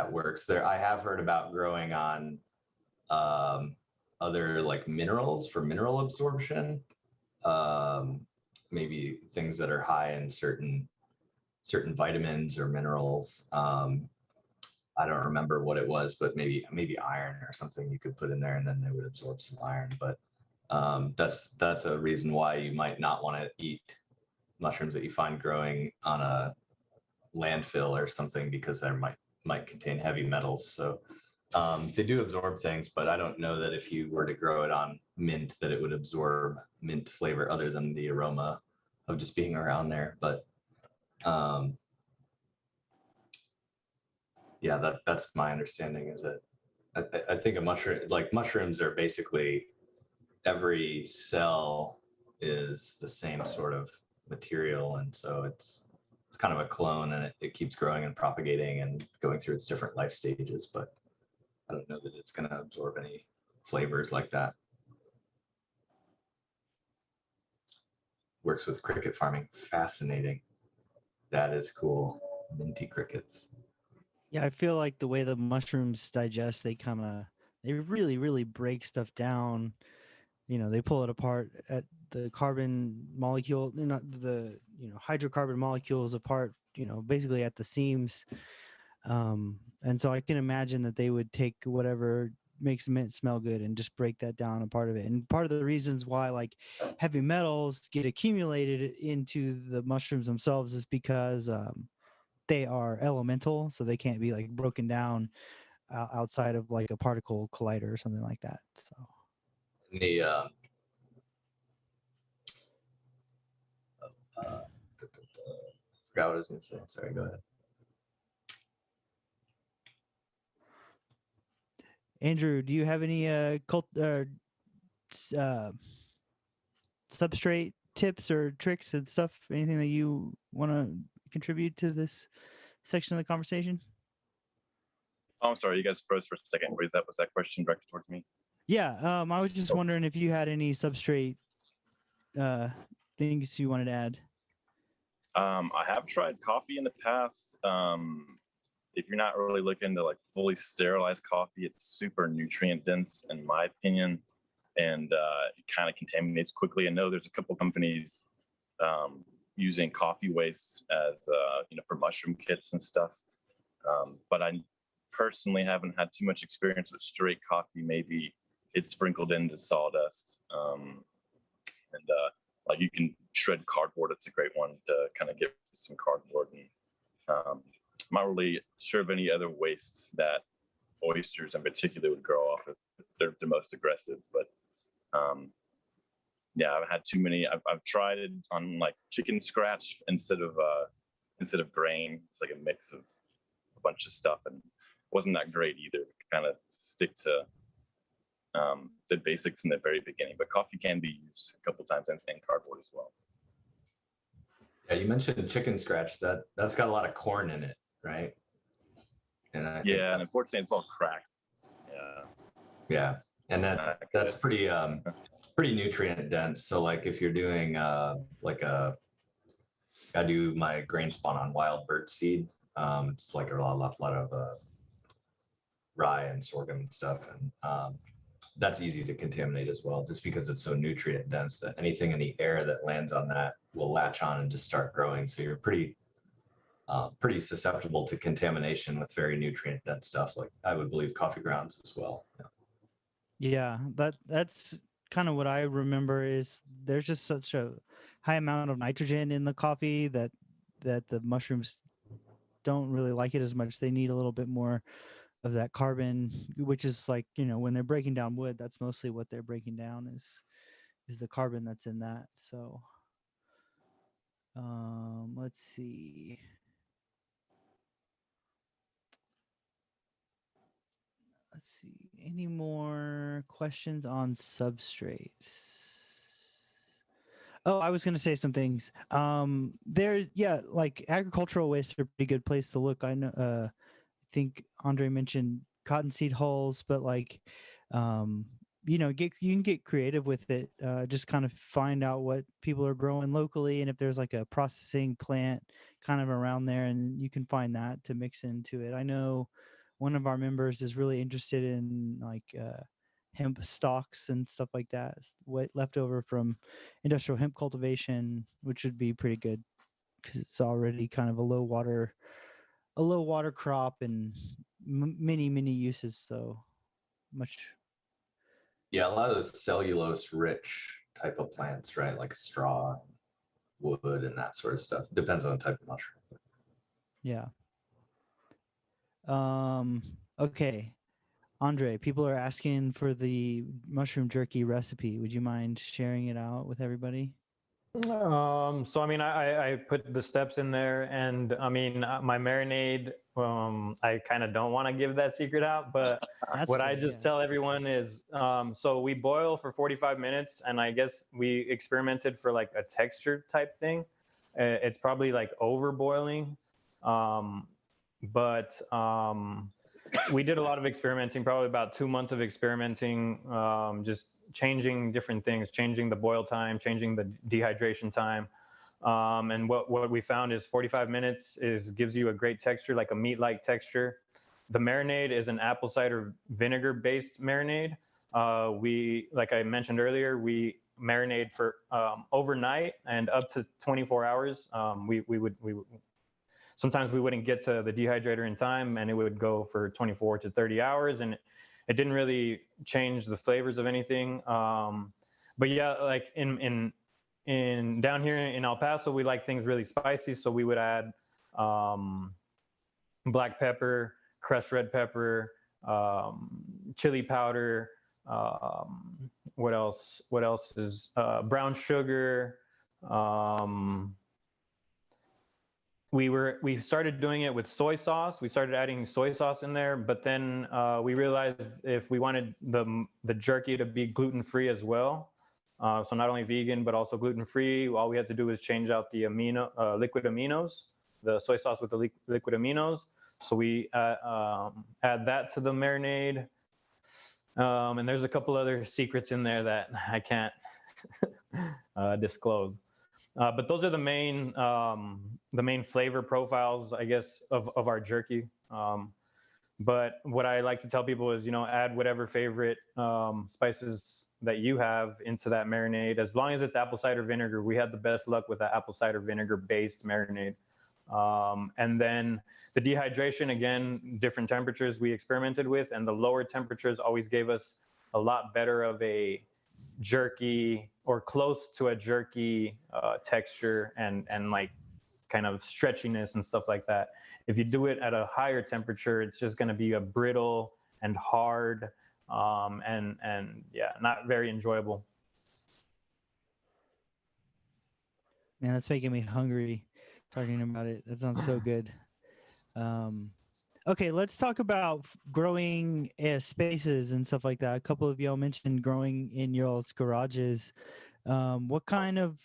works. I have heard about growing on other like minerals for mineral absorption, maybe things that are high in certain vitamins or minerals. I don't remember what it was, but maybe iron or something you could put in there, and then they would absorb some iron. But that's a reason why you might not want to eat mushrooms that you find growing on a landfill or something, because they might contain heavy metals. So they do absorb things, but I don't know that if you were to grow it on mint that it would absorb mint flavor other than the aroma of just being around there. But yeah, that's my understanding, is that I think mushrooms are basically, every cell is the same sort of material, and so it's kind of a clone, and it keeps growing and propagating and going through its different life stages. But I don't know that it's going to absorb any flavors like that. Works with cricket farming. Fascinating. That is cool. Minty crickets. Yeah, I feel like the way the mushrooms digest, they really, really break stuff down. They pull it apart at the carbon molecule, not the hydrocarbon molecules apart, basically at the seams. And so I can imagine that they would take whatever makes mint smell good and just break that down a part of it. And part of the reasons why like heavy metals get accumulated into the mushrooms themselves is because they are elemental, so they can't be like broken down outside of like a particle collider or something like that. So The forgot what I was going to say. Sorry, go ahead. Andrew, do you have any substrate tips or tricks and stuff? Anything that you want to contribute to this section of the conversation? Oh, I'm sorry, you guys froze for a second. Was that question directed towards me? Yeah, I was just wondering if you had any substrate things you wanted to add. I have tried coffee in the past. If you're not really looking to like fully sterilize coffee, it's super nutrient dense in my opinion, and it kind of contaminates quickly. I know there's a couple companies using coffee wastes as for mushroom kits and stuff, but I personally haven't had too much experience with straight coffee. Maybe it's sprinkled into sawdust, and like you can shred cardboard. It's a great one to kind of get some cardboard. And I'm not really sure of any other wastes that oysters in particular would grow off of. They're the most aggressive, but yeah, I've had too many. I've tried it on like chicken scratch instead of instead of grain. It's like a mix of a bunch of stuff, and wasn't that great either. Kind of stick to the basics in the very beginning, but coffee can be used a couple times in cardboard as well. Yeah, you mentioned chicken scratch. That's got a lot of corn in it, right? And I think And unfortunately, it's all cracked. Yeah, and that's pretty nutrient dense. So like if you're doing I do my grain spawn on wild bird seed. It's like a lot of rye and sorghum and stuff, and that's easy to contaminate as well, just because it's so nutrient dense that anything in the air that lands on that will latch on and just start growing. So you're pretty susceptible to contamination with very nutrient dense stuff, like I would believe coffee grounds as well. Yeah, that's kind of what I remember is there's just such a high amount of nitrogen in the coffee that the mushrooms don't really like it as much. They need a little bit more of that carbon, which is like, when they're breaking down wood, that's mostly what they're breaking down is the carbon that's in that. So let's see. Let's see. Any more questions on substrates? Oh, I was going to say some things. Like agricultural waste are a pretty good place to look. I know. I think Andre mentioned cottonseed hulls, but like, you can get creative with it. Just kind of find out what people are growing locally, and if there's like a processing plant kind of around there, and you can find that to mix into it. I know one of our members is really interested in like hemp stalks and stuff like that, what left over from industrial hemp cultivation, which would be pretty good because it's already kind of a low water crop and many uses. So much. Yeah, a lot of those cellulose rich type of plants, right? Like straw, wood, and that sort of stuff. Depends on the type of mushroom. Yeah. Okay. Andre, people are asking for the mushroom jerky recipe. Would you mind sharing it out with everybody? So I mean, I put the steps in there, and I mean, my marinade. I kind of don't want to give that secret out, but what I just tell everyone is, so we boil for 45 minutes, and I guess we experimented for like a texture type thing. It's probably like over boiling, but we did a lot of experimenting, probably about 2 months of experimenting, just changing different things, changing the boil time, changing the dehydration time. And what we found is 45 minutes gives you a great texture, like a meat-like texture. The marinade is an apple cider vinegar-based marinade. Like I mentioned earlier, we marinate for overnight and up to 24 hours. Sometimes we wouldn't get to the dehydrator in time, and it would go for 24 to 30 hours, and it didn't really change the flavors of anything. But yeah, like in down here in El Paso, we like things really spicy, so we would add black pepper, crushed red pepper, chili powder. What else? What else is brown sugar? We started doing it with soy sauce. We started adding soy sauce in there, but then we realized if we wanted the jerky to be gluten-free as well, so not only vegan but also gluten-free, all we had to do was change out the liquid aminos, the soy sauce with the liquid aminos. So we add that to the marinade, and there's a couple other secrets in there that I can't disclose. But those are the main flavor profiles, I guess, of our jerky. But what I like to tell people is, add whatever favorite spices that you have into that marinade. As long as it's apple cider vinegar, we had the best luck with the apple cider vinegar based marinade. And then the dehydration, again, different temperatures we experimented with, and the lower temperatures always gave us a lot better of a jerky or close to a jerky texture and like kind of stretchiness and stuff like that. If you do it at a higher temperature, it's just going to be a brittle and hard and yeah, not very enjoyable. Man, that's making me hungry. talking about it. That sounds so good. Okay, let's talk about growing spaces and stuff like that. A couple of y'all mentioned growing in y'all's garages. What kind of,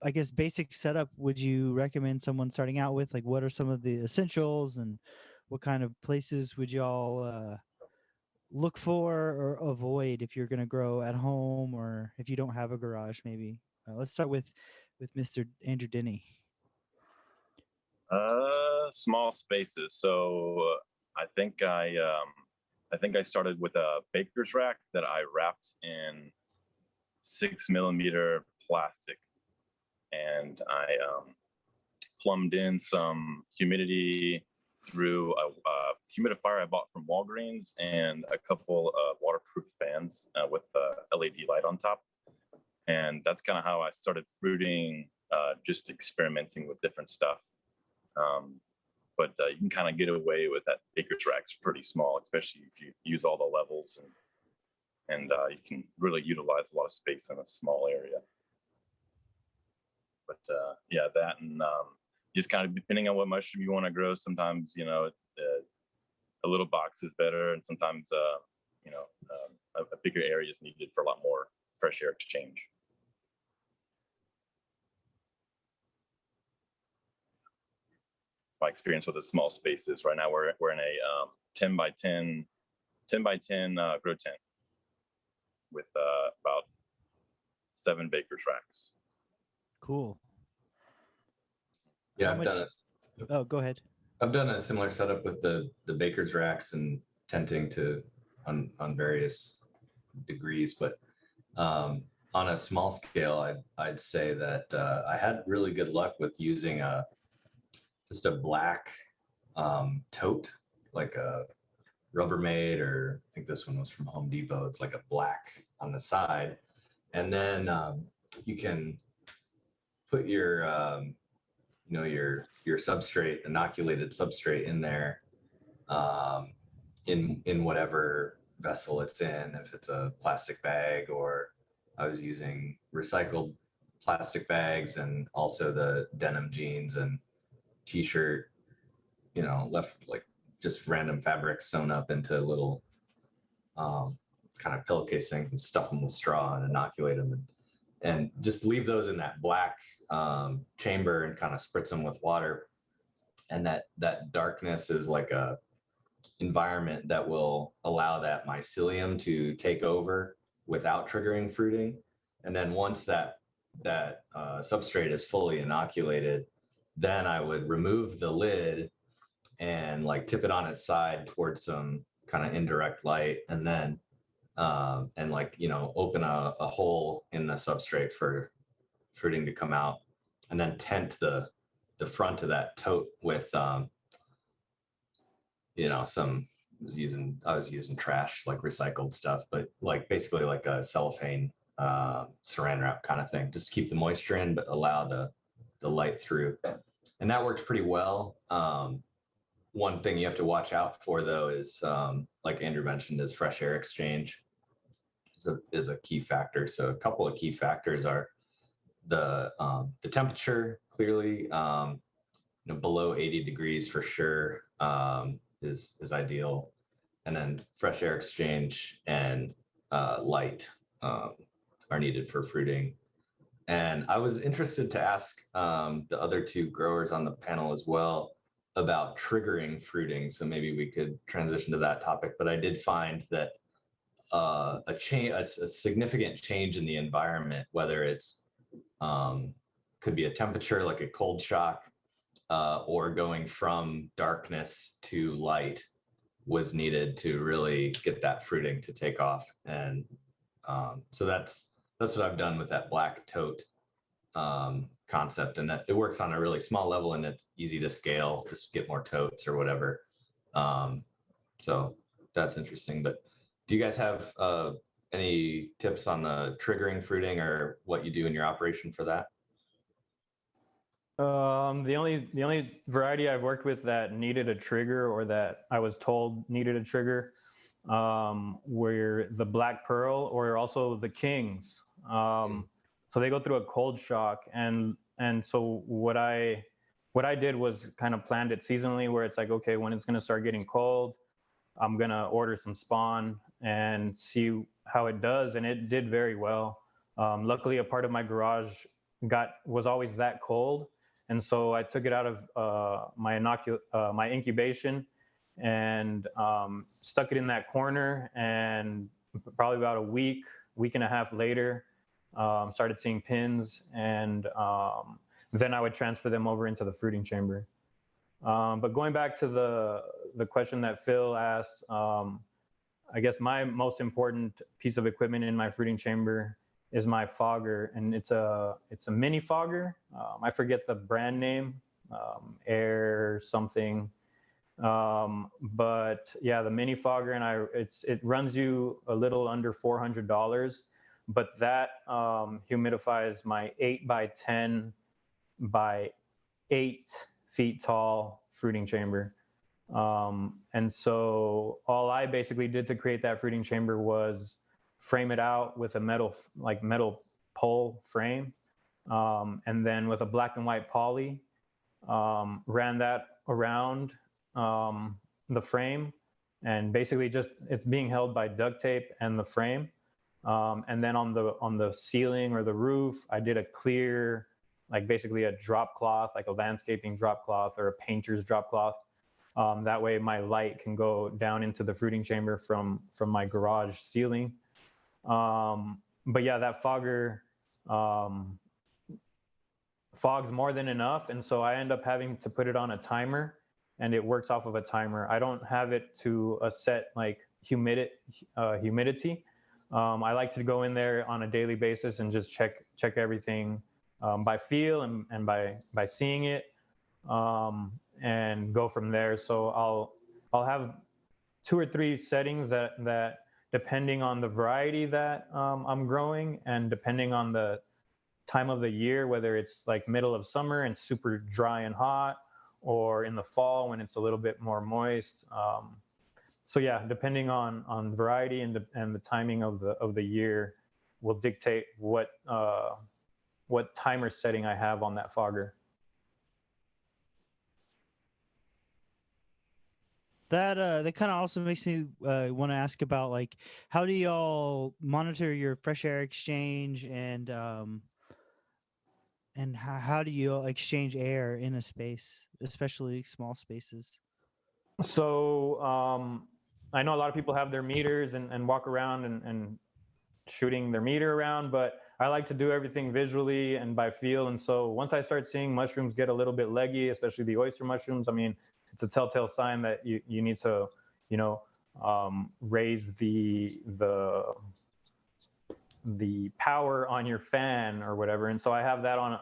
I guess, basic setup would you recommend someone starting out with? Like, what are some of the essentials, and what kind of places would y'all look for or avoid if you're going to grow at home, or if you don't have a garage, maybe? Let's start with Mr. Andrew Denny. Small spaces. So I think I started with a baker's rack that I wrapped in 6mm plastic, and I plumbed in some humidity through a humidifier I bought from Walgreens and a couple of waterproof fans with a LED light on top. And that's kind of how I started fruiting, just experimenting with different stuff. But you can kind of get away with that baker's rack's pretty small, especially if you use all the levels, and you can really utilize a lot of space in a small area. But yeah, that, and just kind of depending on what mushroom you want to grow. Sometimes, you know, a little box is better, and sometimes you know, a bigger area is needed for a lot more fresh air exchange. It's my experience with the small spaces. Right now, we're in a 10 by 10 grow tent with about 7 baker's racks. Cool. Yeah, Oh, go ahead. I've done a similar setup with the baker's racks and tenting on various degrees, but on a small scale, I'd say that I had really good luck with using just a black tote, like a Rubbermaid, or I think this one was from Home Depot. It's like a black on the side, and then you can put your you know, your substrate, inoculated substrate in there, in whatever vessel it's in. If it's a plastic bag, or I was using recycled plastic bags, and also the denim jeans and t-shirt, you know, left like just random fabrics sewn up into little kind of pillowcase things, and stuff them with straw and inoculate them, and just leave those in that black chamber and kind of spritz them with water. And that darkness is like a environment that will allow that mycelium to take over without triggering fruiting. And then once that substrate is fully inoculated, then I would remove the lid and like tip it on its side towards some kind of indirect light, and then and like, you know, open a hole in the substrate for fruiting to come out, and then tent the front of that tote with you know, I was using trash, like recycled stuff, but like basically like a cellophane saran wrap kind of thing, just to keep the moisture in but allow the light through. And that worked pretty well. One thing you have to watch out for, though, is like Andrew mentioned, is fresh air exchange is a key factor. So a couple of key factors are the temperature. Clearly, you know, below 80 degrees for sure is ideal, and then fresh air exchange and light are needed for fruiting. And I was interested to ask the other two growers on the panel as well about triggering fruiting. So maybe we could transition to that topic. But I did find that a significant change in the environment, whether it's could be a temperature like a cold shock, or going from darkness to light, was needed to really get that fruiting to take off. And so that's what I've done with that black tote concept, and that it works on a really small level, and it's easy to scale, just get more totes or whatever. So that's interesting. But do you guys have any tips on the triggering fruiting, or what you do in your operation for that? The only variety I've worked with that needed a trigger, or that I was told needed a trigger, were the black pearl, or also the kings. So they go through a cold shock, and so what I what I did was kind of planned it seasonally, where it's like, okay, when it's going to start getting cold, I'm going to order some spawn and see how it does. And it did very well. Luckily, a part of my garage was always that cold. And so I took it out of my incubation and stuck it in that corner. And probably about a week and a half later, started seeing pins. And then I would transfer them over into the fruiting chamber. But going back to the question that Phil asked, I guess my most important piece of equipment in my fruiting chamber is my fogger, and it's a mini fogger. I forget the brand name, Air something. But yeah, the mini fogger, and it runs you a little under $400, but that humidifies my 8x10 by 8 feet tall fruiting chamber. And so all I basically did to create that fruiting chamber was frame it out with a metal pole frame. And then with a black and white poly, ran that around the frame, and basically it's being held by duct tape and the frame. And then on the ceiling or the roof, I did a clear, like basically a drop cloth, like a landscaping drop cloth or a painter's drop cloth. That way my light can go down into the fruiting chamber from my garage ceiling. But yeah, that fogger fogs more than enough. And so I end up having to put it on a timer, and it works off of a timer. I don't have it to a set like humidity. I like to go in there on a daily basis and just check everything by feel and by seeing it, and go from there. So I'll have 2 or 3 settings that depending on the variety that I'm growing, and depending on the time of the year, whether it's like middle of summer and super dry and hot, or in the fall when it's a little bit more moist. So yeah, depending on variety and the timing of the year will dictate what timer setting I have on that fogger. That kind of also makes me want to ask about, like, how do y'all monitor your fresh air exchange, and how do you exchange air in a space, especially small spaces? So I know a lot of people have their meters and walk around and shooting their meter around, but I like to do everything visually and by feel. And so once I start seeing mushrooms get a little bit leggy, especially the oyster mushrooms, I mean, it's a telltale sign that you need to, raise the power on your fan or whatever. And so I have that on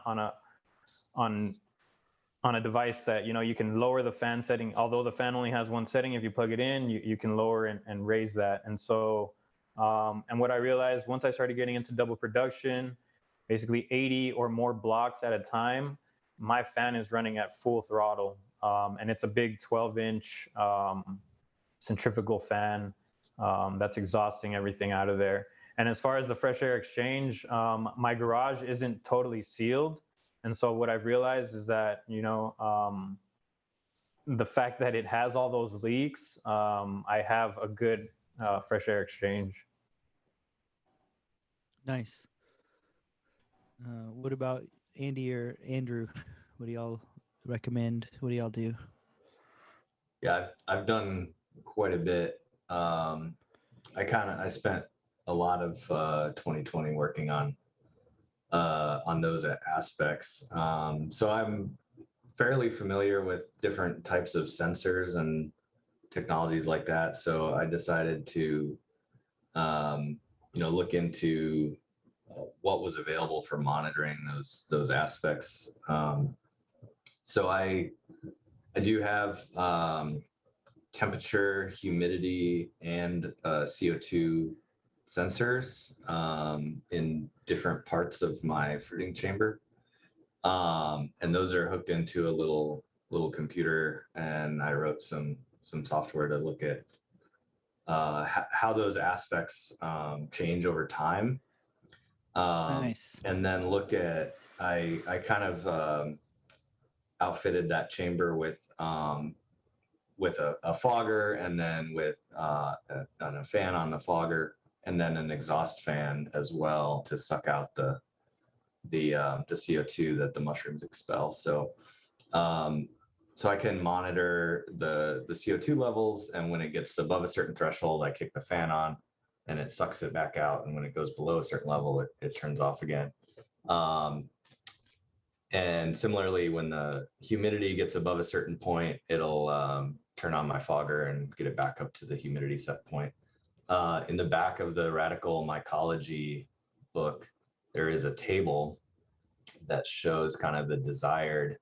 a device that, you can lower the fan setting. Although the fan only has one setting, if you plug it in, you can lower and raise that. And so, and what I realized once I started getting into double production, basically 80 or more blocks at a time, my fan is running at full throttle. And it's a big 12-inch centrifugal fan that's exhausting everything out of there. And as far as the fresh air exchange, my garage isn't totally sealed. And so what I've realized is that, the fact that it has all those leaks, I have a good fresh air exchange. Nice. What about Andy or Andrew? What do y'all recommend? What do y'all do? Yeah, I've done quite a bit. I spent a lot of 2020 working on those aspects. So I'm fairly familiar with different types of sensors and technologies like that. So I decided to, look into what was available for monitoring those aspects. So I do have temperature, humidity, and CO2 sensors in different parts of my fruiting chamber. And those are hooked into a little computer, and I wrote some software to look at how those aspects change over time. Nice. And then look at, I kind of outfitted that chamber with a fogger, and then with a fan on the fogger, and then an exhaust fan as well to suck out the CO2 that the mushrooms expel. So I can monitor the CO2 levels, and when it gets above a certain threshold, I kick the fan on and it sucks it back out. And when it goes below a certain level, it turns off again. And similarly, when the humidity gets above a certain point, it'll turn on my fogger and get it back up to the humidity set point. In the back of the Radical Mycology book, there is a table that shows kind of the desired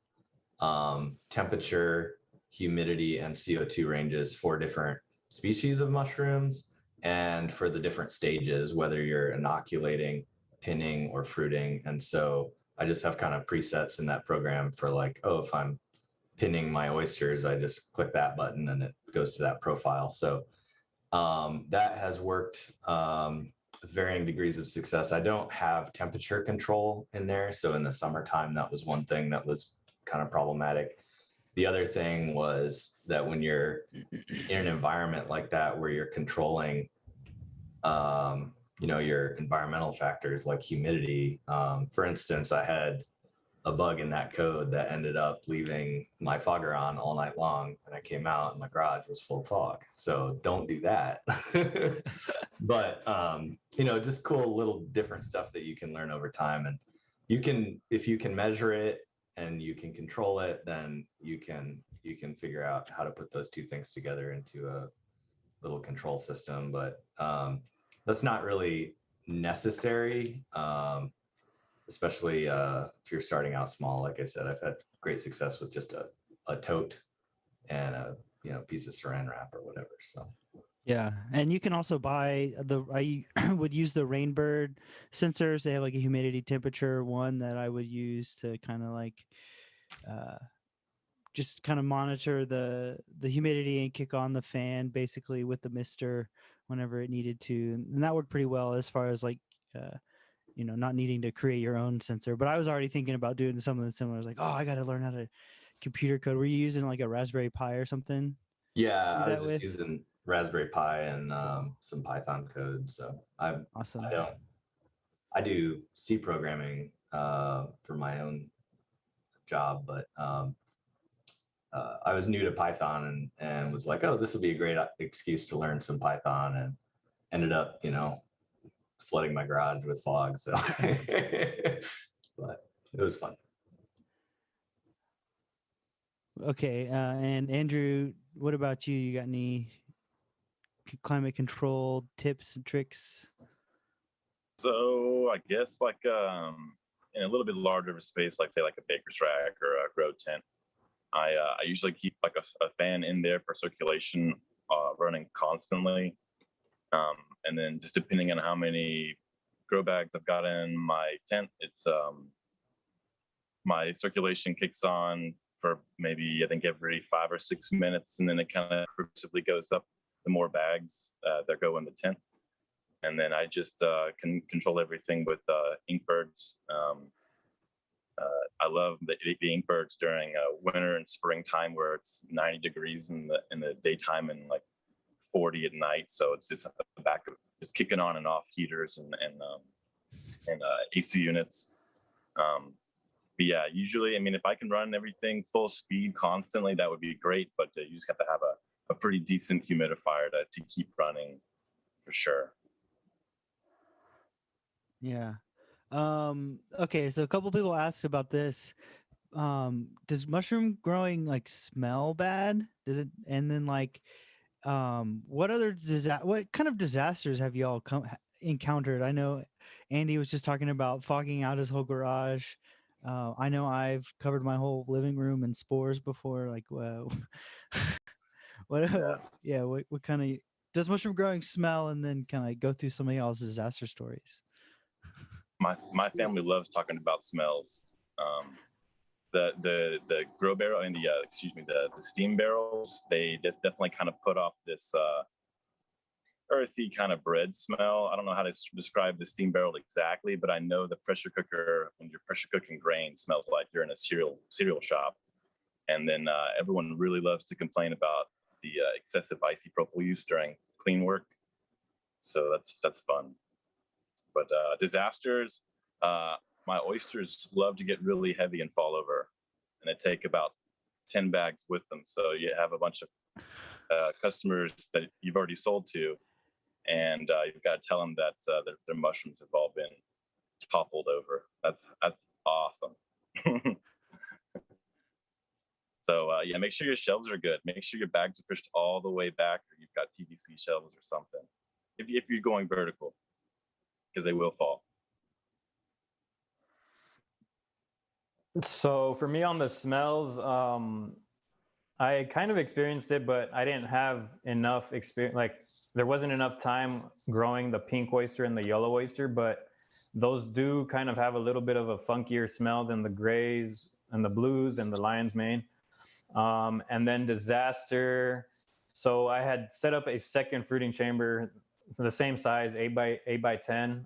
temperature, humidity, and CO2 ranges for different species of mushrooms, and for the different stages, whether you're inoculating, pinning, or fruiting. And so I just have kind of presets in that program for like, oh, if I'm pinning my oysters, I just click that button and it goes to that profile. So that has worked with varying degrees of success. I don't have temperature control in there. So in the summertime, that was one thing that was kind of problematic. The other thing was that when you're in an environment like that, where you're controlling, your environmental factors like humidity. For instance, I had a bug in that code that ended up leaving my fogger on all night long, and I came out and my garage was full of fog. So don't do that. But just cool little different stuff that you can learn over time. And if you can measure it and you can control it, then you can figure out how to put those two things together into a little control system. But that's not really necessary, especially if you're starting out small. Like I said, I've had great success with just a tote and a piece of saran wrap or whatever. So Yeah, and you can also buy I would use the Rainbird sensors. They have like a humidity temperature one that I would use to kind of like just kind of monitor the humidity and kick on the fan basically with the mister whenever it needed to, and that worked pretty well as far as like not needing to create your own sensor. But I was already thinking about doing something similar. I was like, oh, I got to learn how to computer code. Were you using like a Raspberry Pi or something? yeah, Do I was that just with? using Raspberry Pi and some Python code. So Awesome. I do C programming for my own job, but I was new to Python and was like, oh, this will be a great excuse to learn some Python, and ended up, flooding my garage with fog. So, but it was fun. Okay, and Andrew, what about you? You got any climate control tips and tricks? So I guess like in a little bit larger of a space, like say like a baker's rack or a grow tent, I usually keep like a fan in there for circulation, running constantly. And then just depending on how many grow bags I've got in my tent, it's my circulation kicks on for maybe I think every 5 or 6 minutes, and then it kind of progressively goes up the more bags that go in the tent. And then I just can control everything with inkbirds. I love the inkbirds during winter and springtime, where it's 90 degrees in the daytime and like 40 at night. So it's just the back of just kicking on and off heaters and AC units. But yeah, usually, I mean, if I can run everything full speed constantly, that would be great. But you just have to have a pretty decent humidifier to keep running for sure. Yeah. Okay, so a couple people asked about this. Does mushroom growing like smell bad? Does it? And then like, what kind of disasters have y'all encountered? I know Andy was just talking about fogging out his whole garage. I know I've covered my whole living room in spores before. Like, what? What kind of does mushroom growing smell? And then can I go through some of y'all's disaster stories? My family loves talking about smells. The grow barrel and the steam barrels, they definitely kind of put off this earthy kind of bread smell. I don't know how to describe the steam barrel exactly, but I know the pressure cooker, when you're pressure cooking grain, smells like you're in a cereal shop. And then everyone really loves to complain about the excessive isopropyl use during clean work. So that's fun. But disasters, my oysters love to get really heavy and fall over, and it take about 10 bags with them. So you have a bunch of customers that you've already sold to, and you've got to tell them that their mushrooms have all been toppled over. That's awesome. So yeah, make sure your shelves are good. Make sure your bags are pushed all the way back, or you've got PVC shelves or something. If you're going vertical, because they will fall. So for me on the smells, I kind of experienced it, but I didn't have enough experience. Like there wasn't enough time growing the pink oyster and the yellow oyster, but those do kind of have a little bit of a funkier smell than the grays and the blues and the lion's mane. And then disaster. So I had set up a second fruiting chamber, the same size, 8x10,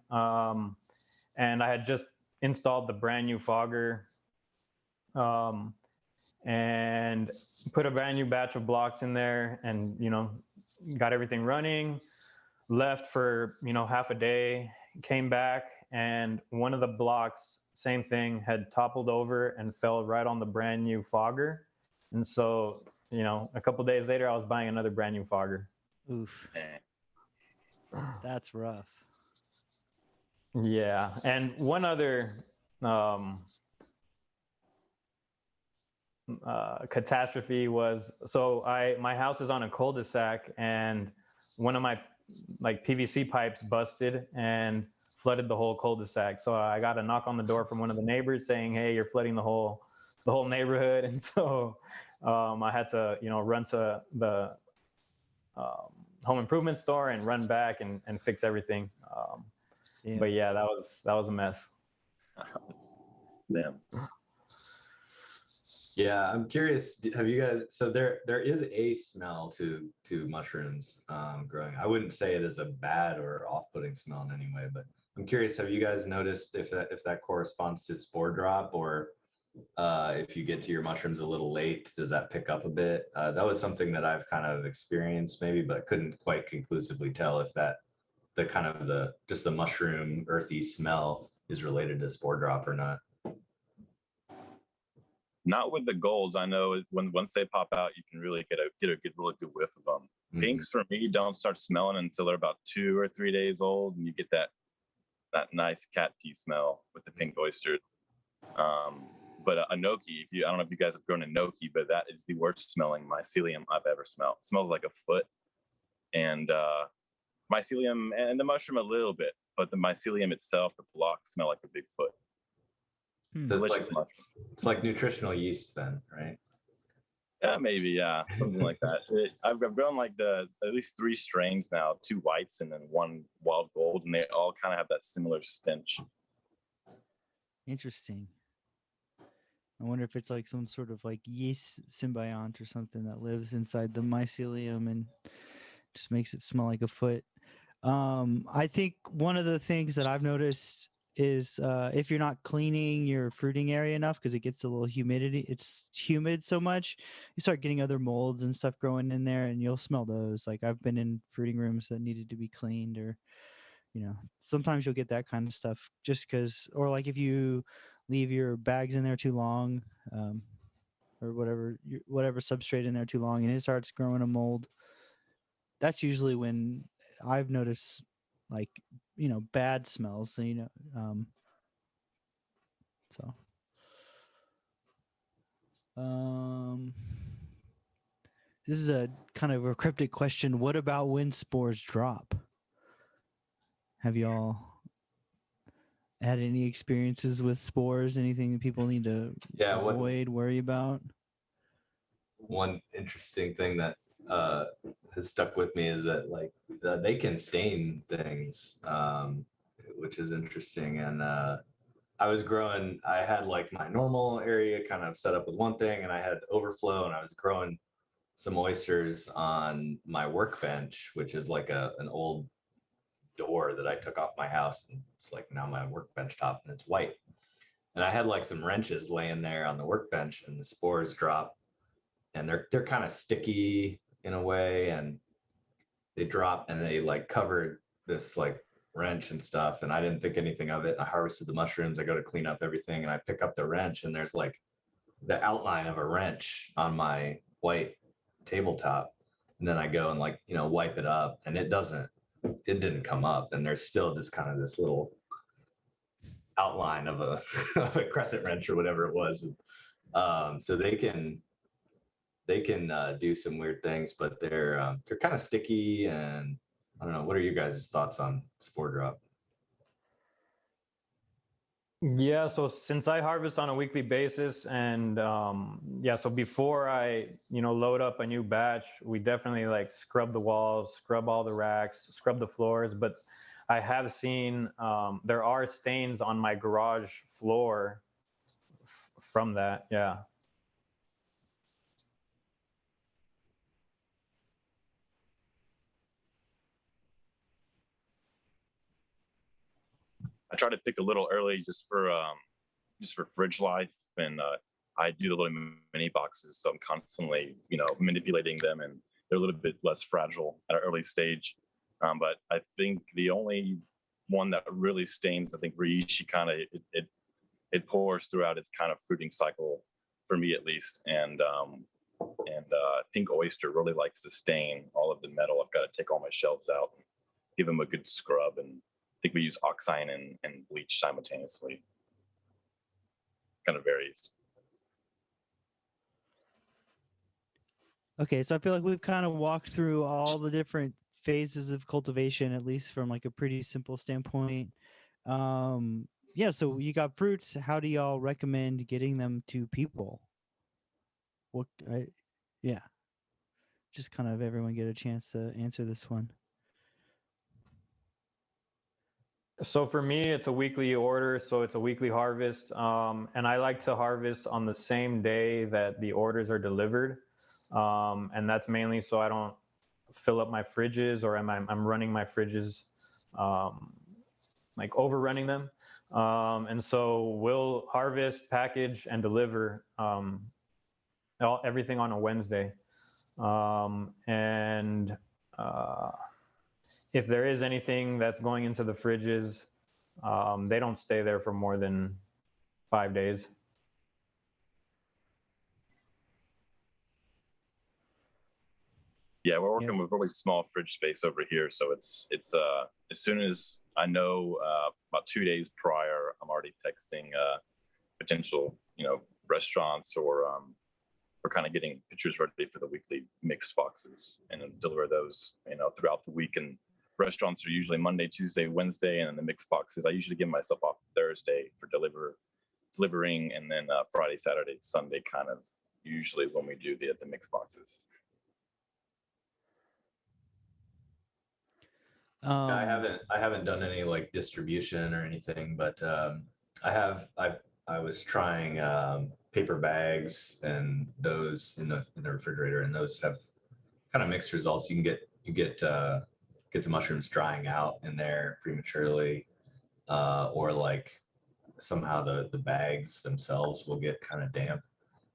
and I had just installed the brand new fogger. And put a brand new batch of blocks in there, and got everything running. Left for half a day, came back, and one of the blocks, same thing, had toppled over and fell right on the brand new fogger. And so a couple days later, I was buying another brand new fogger. Oof, that's rough. Yeah, and one other catastrophe was, so my house is on a cul-de-sac, and one of my PVC pipes busted and flooded the whole cul-de-sac. So I got a knock on the door from one of the neighbors saying, "Hey, you're flooding the whole neighborhood." And so I had to run to the home improvement store and run back and fix everything. But yeah, that was a mess. Damn. Yeah, I'm curious. Have you guys? So there is a smell to mushrooms growing. I wouldn't say it is a bad or off-putting smell in any way, but I'm curious. Have you guys noticed if that corresponds to spore drop, or if you get to your mushrooms a little late, does that pick up a bit? That was something that I've kind of experienced maybe, but couldn't quite conclusively tell if that just the mushroom earthy smell is related to spore drop or not. Not with the golds. I know once they pop out, you can really get a really good whiff of them. Mm-hmm. Pinks for me don't start smelling until they're about 2 or 3 days old, and you get that nice cat pee smell with the pink oysters. But enoki, I don't know if you guys have grown enoki, but that is the worst smelling mycelium I've ever smelled. It smells like a foot, and mycelium and the mushroom a little bit, but the mycelium itself, the blocks smell like a big foot. Delicious mushroom. It's like nutritional yeast then, right? Yeah, maybe, yeah, something like that. I've grown at least 3 strains now, 2 whites and then 1 wild gold, and they all kind of have that similar stench. Interesting. I wonder if it's like some sort of yeast symbiont or something that lives inside the mycelium and just makes it smell like a foot. I think one of the things that I've noticed is if you're not cleaning your fruiting area enough, because it gets a little it's humid so much, you start getting other molds and stuff growing in there, and you'll smell those. Like I've been in fruiting rooms that needed to be cleaned, or sometimes you'll get that kind of stuff just because, or like if you leave your bags in there too long, or whatever substrate in there too long, and it starts growing a mold. That's usually when I've noticed bad smells. So, this is a kind of a cryptic question. What about when spores drop? Have y'all had any experiences with spores? Anything that people need to avoid, worry about? One interesting thing that has stuck with me is that they can stain things, which is interesting. And I had my normal area kind of set up with one thing, and I had overflow, and I was growing some oysters on my workbench, which is an old door that I took off my house, and it's now my workbench top, and it's white. And I had some wrenches laying there on the workbench, and the spores dropped and they're kind of sticky in a way, and they drop and they like covered this like wrench and stuff, and I didn't think anything of it. I harvested the mushrooms. I go to clean up everything, and I pick up the wrench, and there's like the outline of a wrench on my white tabletop. And then I go and like, wipe it up, and it didn't come up, and there's still just kind of this little outline of a of a crescent wrench or whatever it was. So they can do some weird things, but they're kind of sticky, and I don't know. What are you guys' thoughts on spore drop? Yeah, so since I harvest on a weekly basis, and so before I load up a new batch, we definitely like scrub the walls, scrub all the racks, scrub the floors. But I have seen there are stains on my garage floor from that. Yeah. I try to pick a little early just for fridge life, and I do the little mini boxes, so I'm constantly manipulating them, and they're a little bit less fragile at an early stage. But I think the only one that really stains, I think reishi kind of it pours throughout its kind of fruiting cycle, for me at least, and pink oyster really likes to stain all of the metal. I've got to take all my shelves out, and give them a good scrub, and I think we use oxine and bleach simultaneously. Kind of varies. Okay, so I feel like we've kind of walked through all the different phases of cultivation, at least from like a pretty simple standpoint. Yeah, so you got fruits. How do y'all recommend getting them to people? Yeah, just kind of everyone get a chance to answer this one. So for me, it's a weekly order, so it's a weekly harvest, and I like to harvest on the same day that the orders are delivered, and that's mainly so I don't fill up my fridges, or I'm running my fridges, like overrunning them, and so we'll harvest, package, and deliver everything on a Wednesday, and if there is anything that's going into the fridges, they don't stay there for more than 5 days. Yeah, we're working with really small fridge space over here, so it's as soon as I know about 2 days prior, I'm already texting potential restaurants, or we're kind of getting pictures ready for the weekly mixed boxes, and then deliver those throughout the week. And restaurants are usually Monday, Tuesday, Wednesday, and then the mixed boxes I usually give myself off Thursday for delivering, and then Friday, Saturday, Sunday, kind of usually when we do the mixed boxes. I haven't done any like distribution or anything, but I was trying paper bags, and those in the refrigerator, and those have kind of mixed results. You get the mushrooms drying out in there prematurely, or like somehow the bags themselves will get kind of damp.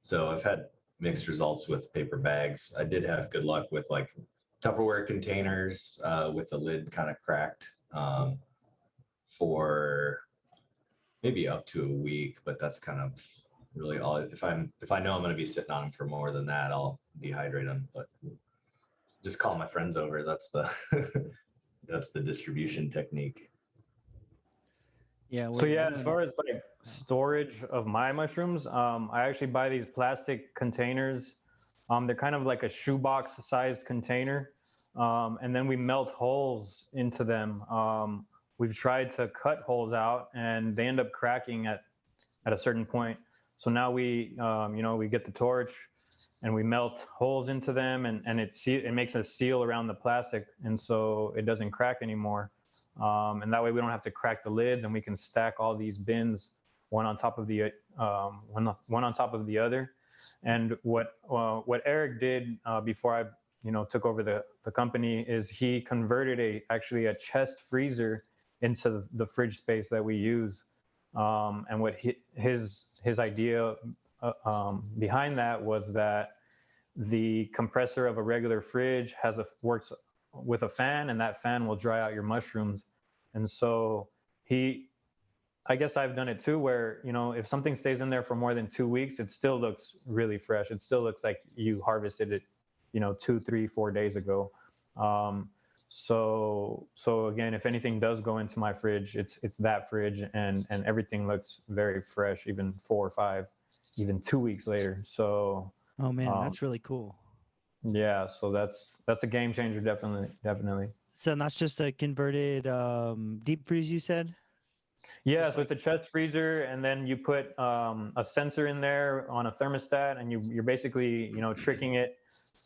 So I've had mixed results with paper bags. I did have good luck with like Tupperware containers with the lid kind of cracked for maybe up to a week, but that's kind of really all. If I know I'm going to be sitting on them for more than that, I'll dehydrate them. But just call my friends over. That's the that's the distribution technique. Yeah. So yeah, as far as like storage of my mushrooms, I actually buy these plastic containers. They're kind of like a shoebox sized container. And then we melt holes into them. We've tried to cut holes out, and they end up cracking at a certain point. So now we get the torch and we melt holes into them, and it makes a seal around the plastic, and so it doesn't crack anymore. And that way we don't have to crack the lids, and we can stack all these bins one on top of the other. And what Eric did before I took over the company is he converted actually a chest freezer into the fridge space that we use. And what his idea behind that was that the compressor of a regular fridge works with a fan, and that fan will dry out your mushrooms. And so I guess I've done it too, where, if something stays in there for more than 2 weeks, it still looks really fresh. It still looks like you harvested it, 2, 3, 4 days ago. So again, if anything does go into my fridge, it's that fridge, and everything looks very fresh, even 4 or 5, even 2 weeks later. So, Oh man, that's really cool. yeah, so that's a game changer, definitely. So that's just a converted deep freeze, you said? Yeah, so it's a chest freezer, and then you put a sensor in there on a thermostat, and you're basically tricking it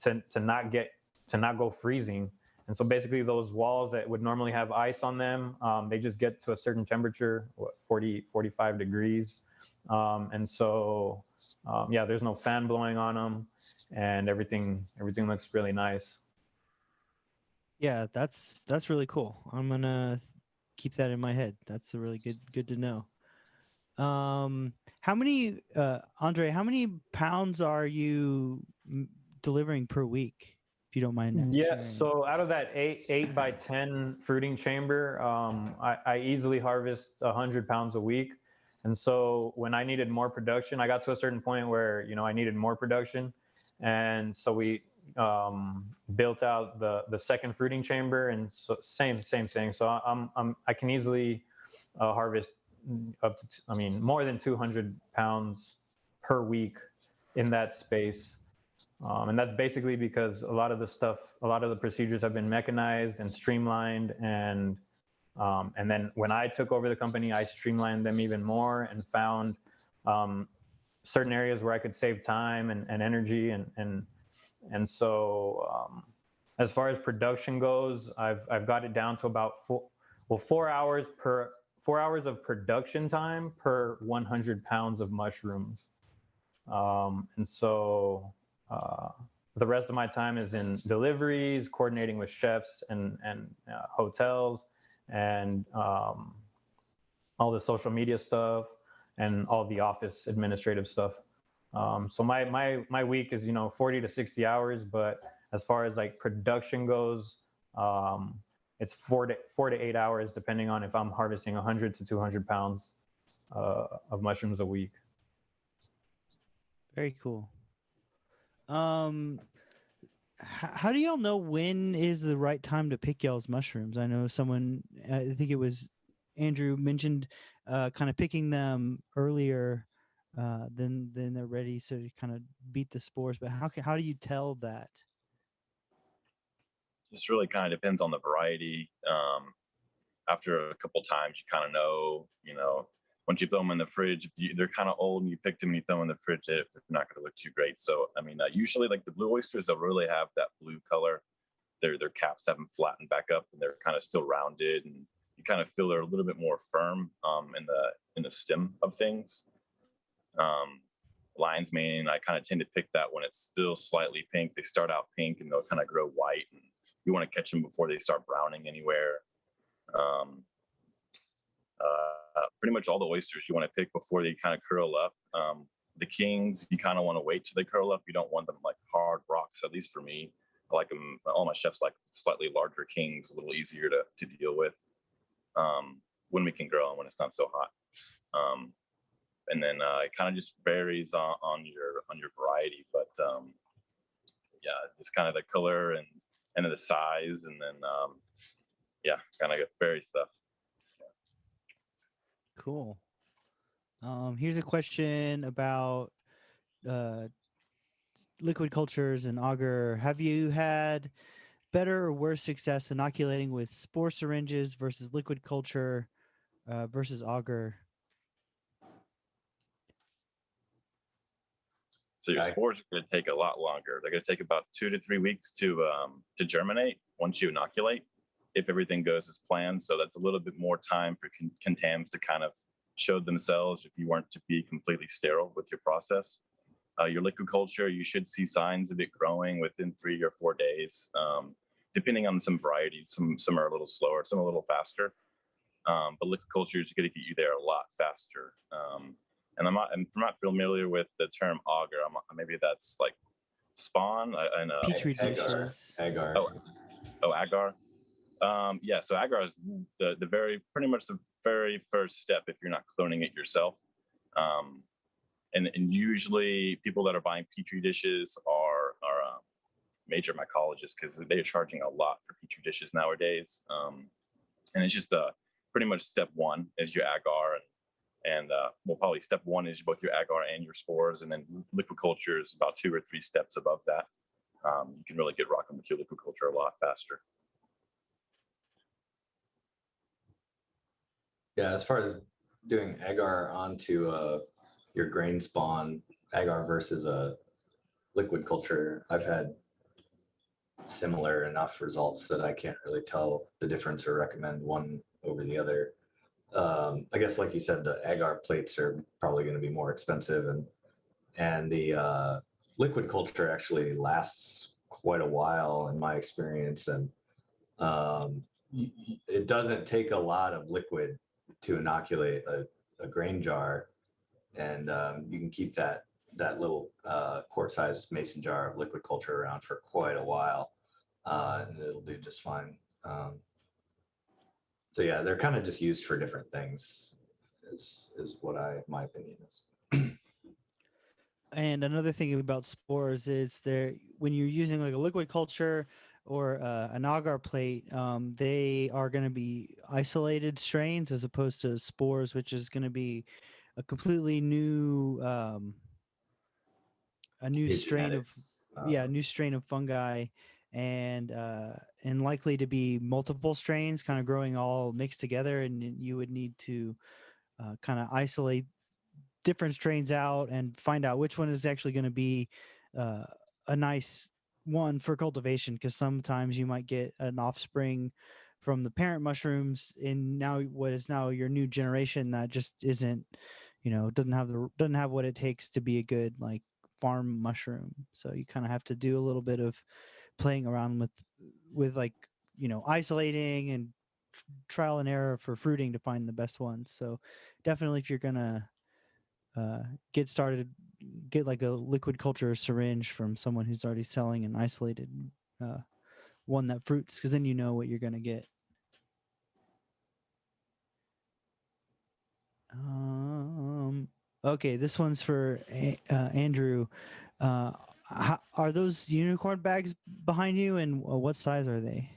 to not go freezing. And so basically those walls that would normally have ice on them, they just get to a certain temperature, 40, 45 degrees. And so yeah, there's no fan blowing on them, and everything looks really nice. Yeah, that's really cool. I'm gonna keep that in my head. That's a really good to know. How many Andre, how many pounds are you delivering per week, if you don't mind Yes, sharing? so out of that 8 by 10 fruiting chamber, I easily harvest 100 pounds a week. And so when I needed more production, I got to a certain point where I needed more production, and so we built out the second fruiting chamber, and so same thing. So I can easily harvest up to, more than 200 pounds per week in that space. And that's basically because a lot of the procedures have been mechanized and streamlined, and then when I took over the company, I streamlined them even more and found certain areas where I could save time and energy, and so as far as production goes, I've got it down to about 4 hours of production time per 100 pounds of mushrooms, and so the rest of my time is in deliveries, coordinating with chefs and hotels, and all the social media stuff, and all the office administrative stuff. So my week is 40 to 60 hours, but as far as like production goes, it's 4 to 8 hours, depending on if I'm harvesting 100 to 200 pounds of mushrooms a week. Very cool. How do y'all know when is the right time to pick y'all's mushrooms? I know someone, I think it was Andrew, mentioned kind of picking them earlier than they're ready, so to kind of beat the spores. But how do you tell that? Just really kind of depends on the variety. After a couple times, you kind of know, once you throw them in the fridge, if they're kind of old and you picked them and you throw them in the fridge, they're not going to look too great. So, usually like the blue oysters, they'll really have that blue color. Their caps haven't flattened back up, and they're kind of still rounded, and you kind of feel they're a little bit more firm in the stem of things. Lion's mane, I kind of tend to pick that when it's still slightly pink. They start out pink and they'll kind of grow white, and you want to catch them before they start browning anywhere. Pretty much all the oysters you want to pick before they kind of curl up. The kings, you kind of want to wait till they curl up. You don't want them like hard rocks, at least for me. I like them, all my chefs like slightly larger kings, a little easier to deal with when we can grow and when it's not so hot. And then it kind of just varies on your variety, but yeah, just kind of the color and the size, and then yeah, kind of varies stuff. Cool. Here's a question about liquid cultures and agar. Have you had better or worse success inoculating with spore syringes versus liquid culture versus agar? So your spores are going to take a lot longer. They're going to take about 2 to 3 weeks to germinate once you inoculate, if everything goes as planned. So that's a little bit more time for contams to kind of show themselves if you weren't to be completely sterile with your process. Your liquid culture, you should see signs of it growing within 3 or 4 days, depending on some varieties. Some are a little slower, some a little faster. But liquid culture is going to get you there a lot faster. And I'm not familiar with the term agar. Maybe that's like spawn and Petri Agar. dishes. Agar. oh, agar. Yeah, so agar is the pretty much the very first step if you're not cloning it yourself. And usually people that are buying petri dishes are major mycologists because they're charging a lot for petri dishes nowadays. And it's just pretty much step one is your agar, and well, probably step one is both your agar and your spores, and then liquid culture is about 2 or 3 steps above that. You can really get rocking with your liquid culture a lot faster. Yeah, as far as doing agar onto your grain spawn, agar versus a liquid culture, I've had similar enough results that I can't really tell the difference or recommend one over the other. I guess, like you said, the agar plates are probably going to be more expensive, and the liquid culture actually lasts quite a while in my experience, and it doesn't take a lot of liquid to inoculate a grain jar, and you can keep that little quart-sized mason jar of liquid culture around for quite a while, and it'll do just fine. So yeah, they're kind of just used for different things, is what my opinion is. And another thing about spores is when you're using like a liquid culture or an agar plate, they are going to be isolated strains as opposed to spores, which is going to be a completely new strain of Genetics, new strain of fungi, and likely to be multiple strains kind of growing all mixed together, and you would need to kind of isolate different strains out and find out which one is actually going to be a nice one for cultivation, because sometimes you might get an offspring from the parent mushrooms in now what is now your new generation that just isn't, doesn't have what it takes to be a good like farm mushroom. So you kind of have to do a little bit of playing around with like isolating and trial and error for fruiting to find the best ones. So definitely, if you're gonna get started, get like a liquid culture syringe from someone who's already selling an isolated one that fruits, because then you know what you're going to get. Okay, this one's for Andrew. Are those unicorn bags behind you, and what size are they?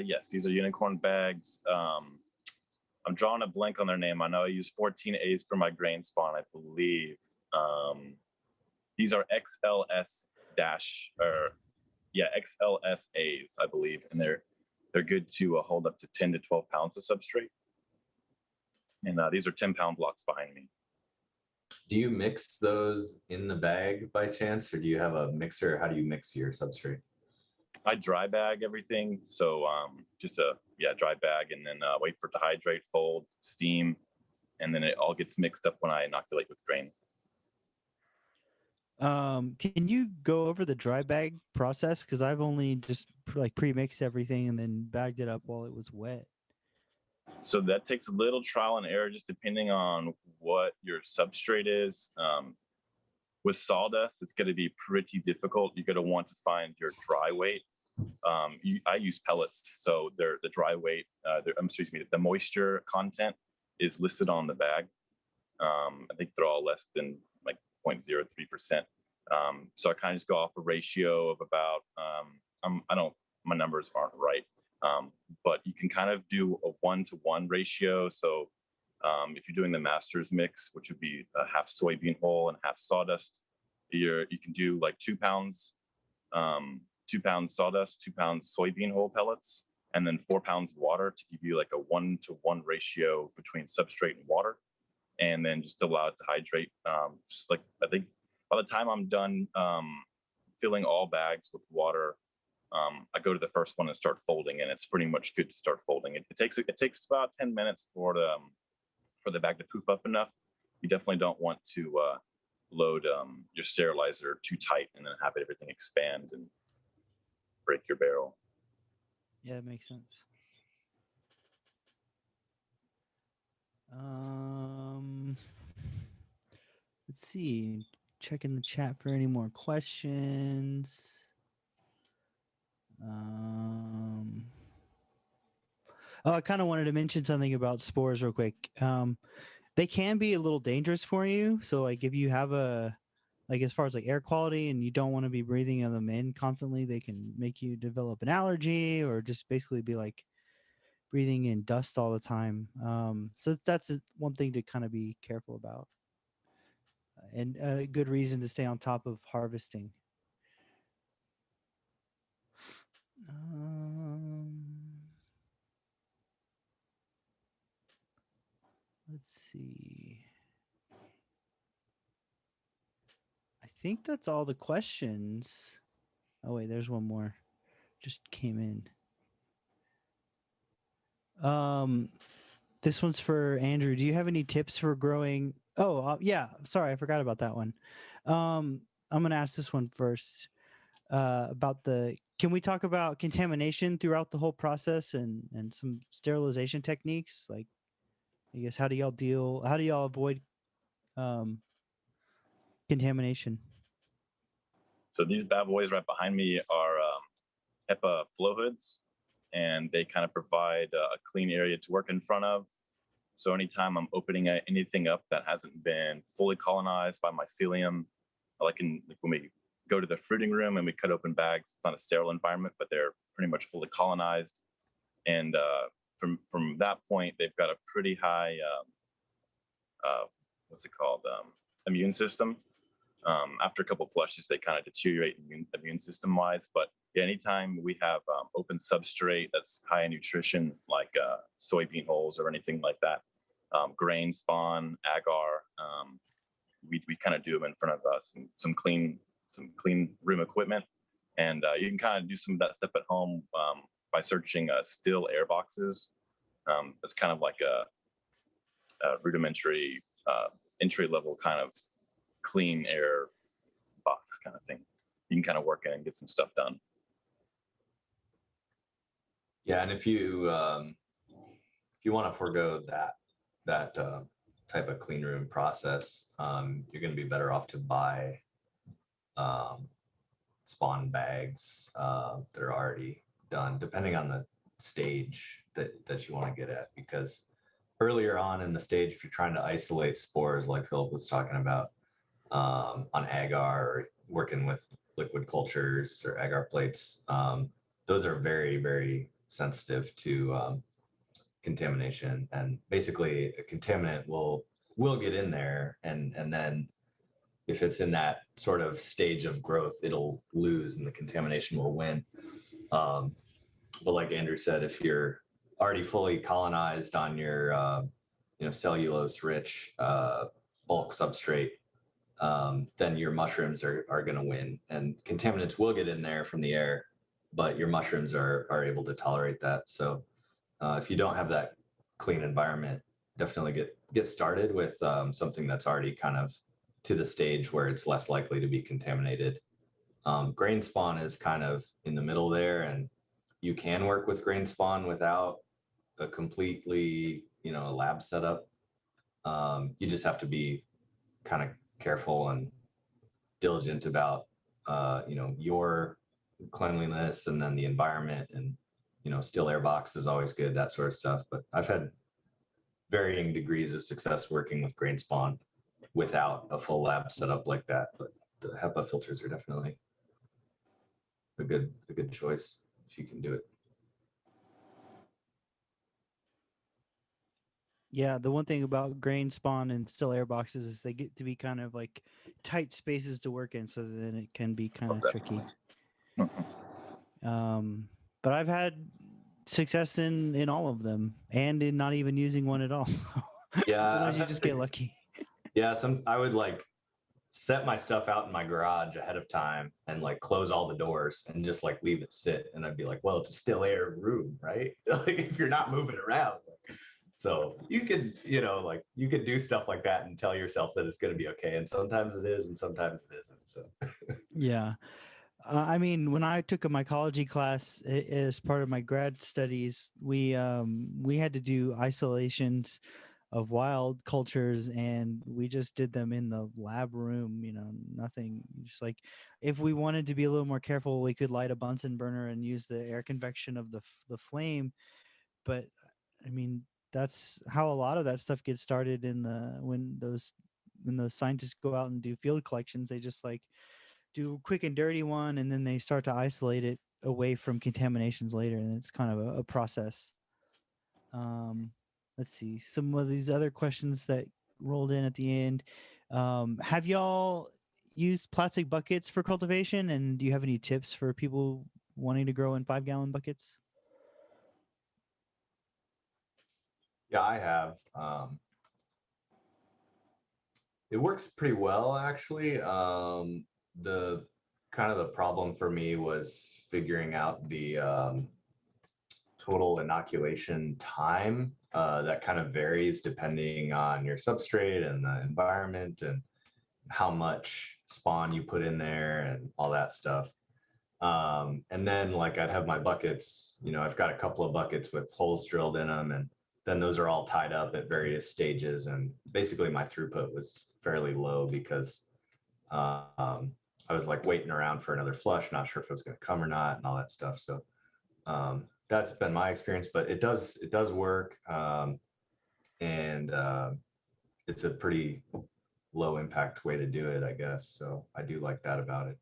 Yes, these are unicorn bags. I'm drawing a blank on their name. I know I use 14As for my grain spawn, I believe. These are XLS XLSAs, I believe, and they're good to hold up to 10 to 12 pounds of substrate. And these are 10-pound blocks behind me. Do you mix those in the bag by chance, or do you have a mixer? How do you mix your substrate? I dry bag everything, so just a dry bag, and then wait for it to hydrate, fold, steam, and then it all gets mixed up when I inoculate with grain. Can you go over the dry bag process? Because I've only just like pre-mixed everything and then bagged it up while it was wet. So that takes a little trial and error, just depending on what your substrate is. With sawdust, it's going to be pretty difficult. You're going to want to find your dry weight. I use pellets, so the dry weight, the moisture content is listed on the bag. I think they're all less than like 0.03%. So I kind of just go off a ratio of about, my numbers aren't right, but you can kind of do a 1-to-1 ratio. So if you're doing the master's mix, which would be a half soybean hull and half sawdust, you can do like 2 pounds, 2 pounds sawdust, 2 pounds soybean hull pellets, and then 4 pounds of water to give you like a 1-to-1 ratio between substrate and water, and then just allow it to hydrate. Just like I think by the time I'm done filling all bags with water, I go to the first one and start folding, and it's pretty much good to start folding. It takes about 10 minutes for the bag to poof up enough. You definitely don't want to load your sterilizer too tight and then have everything expand and break your barrel. Yeah, that makes sense. Let's see. checking the chat for any more questions. Oh, I kind of wanted to mention something about spores real quick. They can be a little dangerous for you. So like if you have like as far as like air quality and you don't want to be breathing them in constantly, they can make you develop an allergy or just basically be like breathing in dust all the time. So that's one thing to kind of be careful about, and a good reason to stay on top of harvesting. Let's see. I think that's all the questions. Oh wait, there's one more. Just came in. This one's for Andrew. Do you have any tips for growing? Oh, yeah. Sorry, I forgot about that one. I'm gonna ask this one first. About can we talk about contamination throughout the whole process and some sterilization techniques? Like, I guess how do y'all avoid contamination? So these bad boys right behind me are HEPA flow hoods, and they kind of provide a clean area to work in front of. So anytime I'm opening anything up that hasn't been fully colonized by mycelium, like when we go to the fruiting room and we cut open bags, it's not a sterile environment, but they're pretty much fully colonized. And from that point, they've got a pretty high, immune system. After a couple of flushes, they kind of deteriorate immune system wise. But yeah, anytime we have open substrate that's high in nutrition, like soybean hulls or anything like that, grain spawn, agar, we kind of do them in front of us, some clean room equipment. And you can kind of do some of that stuff at home by searching still air boxes. It's kind of like a rudimentary entry level kind of clean air box kind of thing. You can kind of work in and get some stuff done. Yeah, and if you want to forego that type of clean room process, you're going to be better off to buy spawn bags that are already done, depending on the stage that you want to get at. Because earlier on in the stage, if you're trying to isolate spores, like Philip was talking about, on agar or working with liquid cultures or agar plates, those are very, very sensitive to contamination. And basically, a contaminant will get in there, and then if it's in that sort of stage of growth, it'll lose and the contamination will win. But like Andrew said, if you're already fully colonized on your cellulose-rich bulk substrate, then your mushrooms are going to win, and contaminants will get in there from the air, but your mushrooms are able to tolerate that. So if you don't have that clean environment, definitely get started with something that's already kind of to the stage where it's less likely to be contaminated. Grain spawn is kind of in the middle there, and you can work with grain spawn without a completely lab setup. You just have to be kind of careful and diligent about your cleanliness, and then the environment, and still air box is always good, that sort of stuff. But I've had varying degrees of success working with grain spawn without a full lab setup like that. But the HEPA filters are definitely a good choice if you can do it. Yeah, the one thing about grain spawn and still air boxes is they get to be kind of like tight spaces to work in, so then it can be kind of tricky. But I've had success in all of them, and in not even using one at all. Yeah, sometimes you just get lucky. Yeah, I would like set my stuff out in my garage ahead of time and like close all the doors and just like leave it sit, and I'd be like, well, it's a still air room, right? Like if you're not moving around. So you could, you could do stuff like that and tell yourself that it's going to be okay. And sometimes it is, and sometimes it isn't. So yeah. I mean, when I took a mycology class as part of my grad studies, we had to do isolations of wild cultures, and we just did them in the lab room. Nothing. Just like if we wanted to be a little more careful, we could light a Bunsen burner and use the air convection of the flame. But I mean, that's how a lot of that stuff gets started when those scientists go out and do field collections. They just like do quick and dirty one, and then they start to isolate it away from contaminations later, and it's kind of a process. Let's see some of these other questions that rolled in at the end. Have y'all used plastic buckets for cultivation, and do you have any tips for people wanting to grow in 5-gallon buckets? Yeah, I have. It works pretty well, actually. The kind of the problem for me was figuring out the total inoculation time. That kind of varies depending on your substrate and the environment and how much spawn you put in there and all that stuff. And then like I'd have my buckets, I've got a couple of buckets with holes drilled in them, and then those are all tied up at various stages. And basically my throughput was fairly low because I was like waiting around for another flush, not sure if it was going to come or not, and all that stuff. So that's been my experience, but it does work, and it's a pretty low impact way to do it, I guess. So I do like that about it.